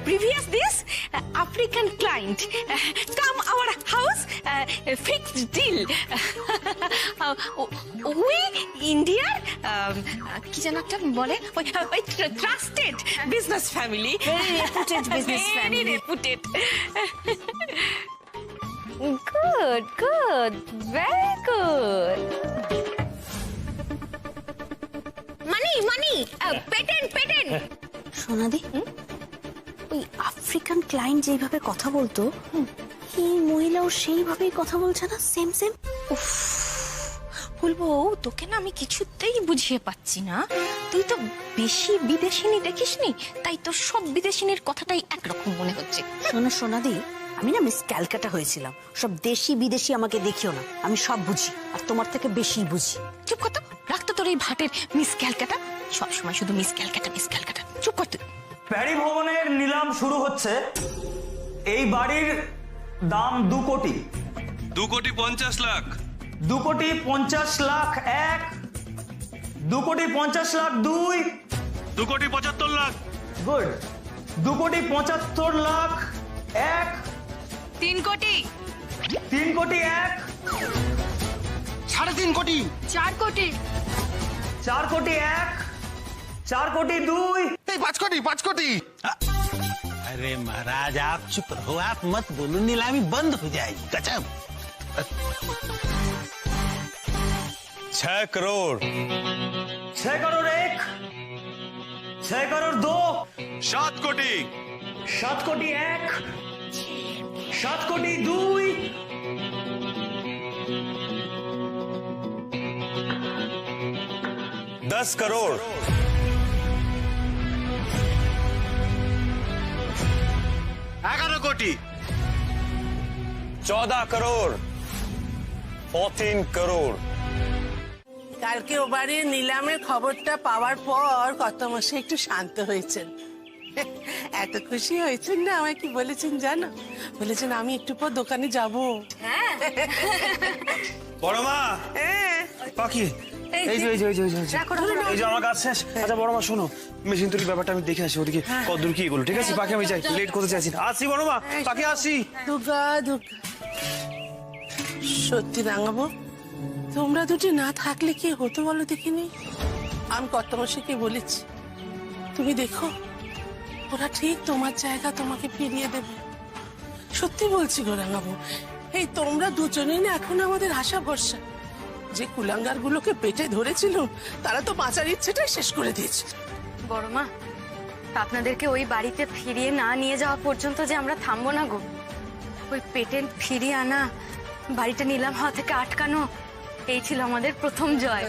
previous this African client come our house, fixed deal. We India কি যেন একটা বলে, ওই trusted business family, very reputed business family, very reputed. Good, very good. Money, patent. সোনাদি, ওই আফ্রিকান ক্লায়েন্ট যেভাবে কথা বলতো, এই মহিলাও সেইভাবেই কথা বলছে না? সেম। বলবো, তোকে না আমি কিছুতেই বুঝিয়ে পাচ্ছি না, তুই তো বেশি বিদেশিনী দেখিসনি, তাই তো সব বিদেশিনীর কথাটাই একরকম মনে হচ্ছে। সোনাদি, আমি না মিস ক্যালকাটা হয়েছিলাম, সব দেশি বিদেশি আমাকে দেখিও না, আমি সব বুঝি আর তোমার থেকে বেশি বুঝি। চুপ কর তো, রাখতো তোর এই ভাটের মিস ক্যালকাটা, সবসময় শুধু মিস ক্যালকাটা মিস ক্যালকাটা। চুপ কর তুই। প্যারি ভবনের নিলাম শুরু হচ্ছে। এই বাড়ির দাম 2 কোটি। 2,50,00,000 2,50,00,000 এক, 2,50,00,000 দুই, 2,75,00,000 গুড, 2,75,00,000 এক, 3 কোটি, 3 কোটি এক, 3.5 কোটি, 4 কোটি, 4 কোটি এক, 4 কোটি দুই, 5 কোটি, 5 কোটি। अरे महाराज आप चुप रहो, आप मत बोलो, नीलामी बंद हो जाएगी। गजब। 6 करोड़, 6 करोड़ एक, 6 करोड़ दो, 7 कोटी, 7 कोटी एक, 7 कोटी দুই, 10 करोड़, 11 कोटी, 14 करोड़, 14 करोड़। কালকে ও বাড়ির নিলামের খবরটা পাওয়ার পর কত মশাই একটু শান্ত হয়েছেন। এত খুশি হয়েছেন না, আমায় কি বলেছেন জানো? বলেছেন আমি একটু পর দোকানে যাব। বড় মা, পাখি, এই যে আমার কাজ শেষ। আচ্ছা বড় মা শোনো, মেশিন তৈরির ব্যাপারটা আমি দেখে আসি, ওদিকে কতদূর কি এগুলো, ঠিক আছে? পাখি আমি যাই, লেট করতে চাইছি না। আসি বড় মা, পাখি আসি। দুর্গা দুর্গা, সত্যি রাঙাবো, তোমরা দুটি না থাকলে কি হতো বলো দেখিনি? আমি কর্তামশাইকে বলেছি, তুমি দেখো ওরা ঠিক তোমার জায়গা তোমাকে ফিরিয়ে দেবে। সত্যি বলছি গো রাঙাবো, এই তোমরা দুজনেই না এখন আমাদের আশা ভরসা। যে কুলাঙ্গার গুলোকে পেটে ধরেছিল তারা তো বাঁচার ইচ্ছেটাই শেষ করে দিয়েছে। বড় মা, আপনাদেরকে ওই বাড়িতে ফিরিয়ে না নিয়ে যাওয়া পর্যন্ত যে আমরা থামবো না গো। ওই পেটেন্ট ফিরিয়ে আনা, বাড়িটা নিলাম হওয়া থেকে আটকানো, এই ছিল আমাদের প্রথম জয়।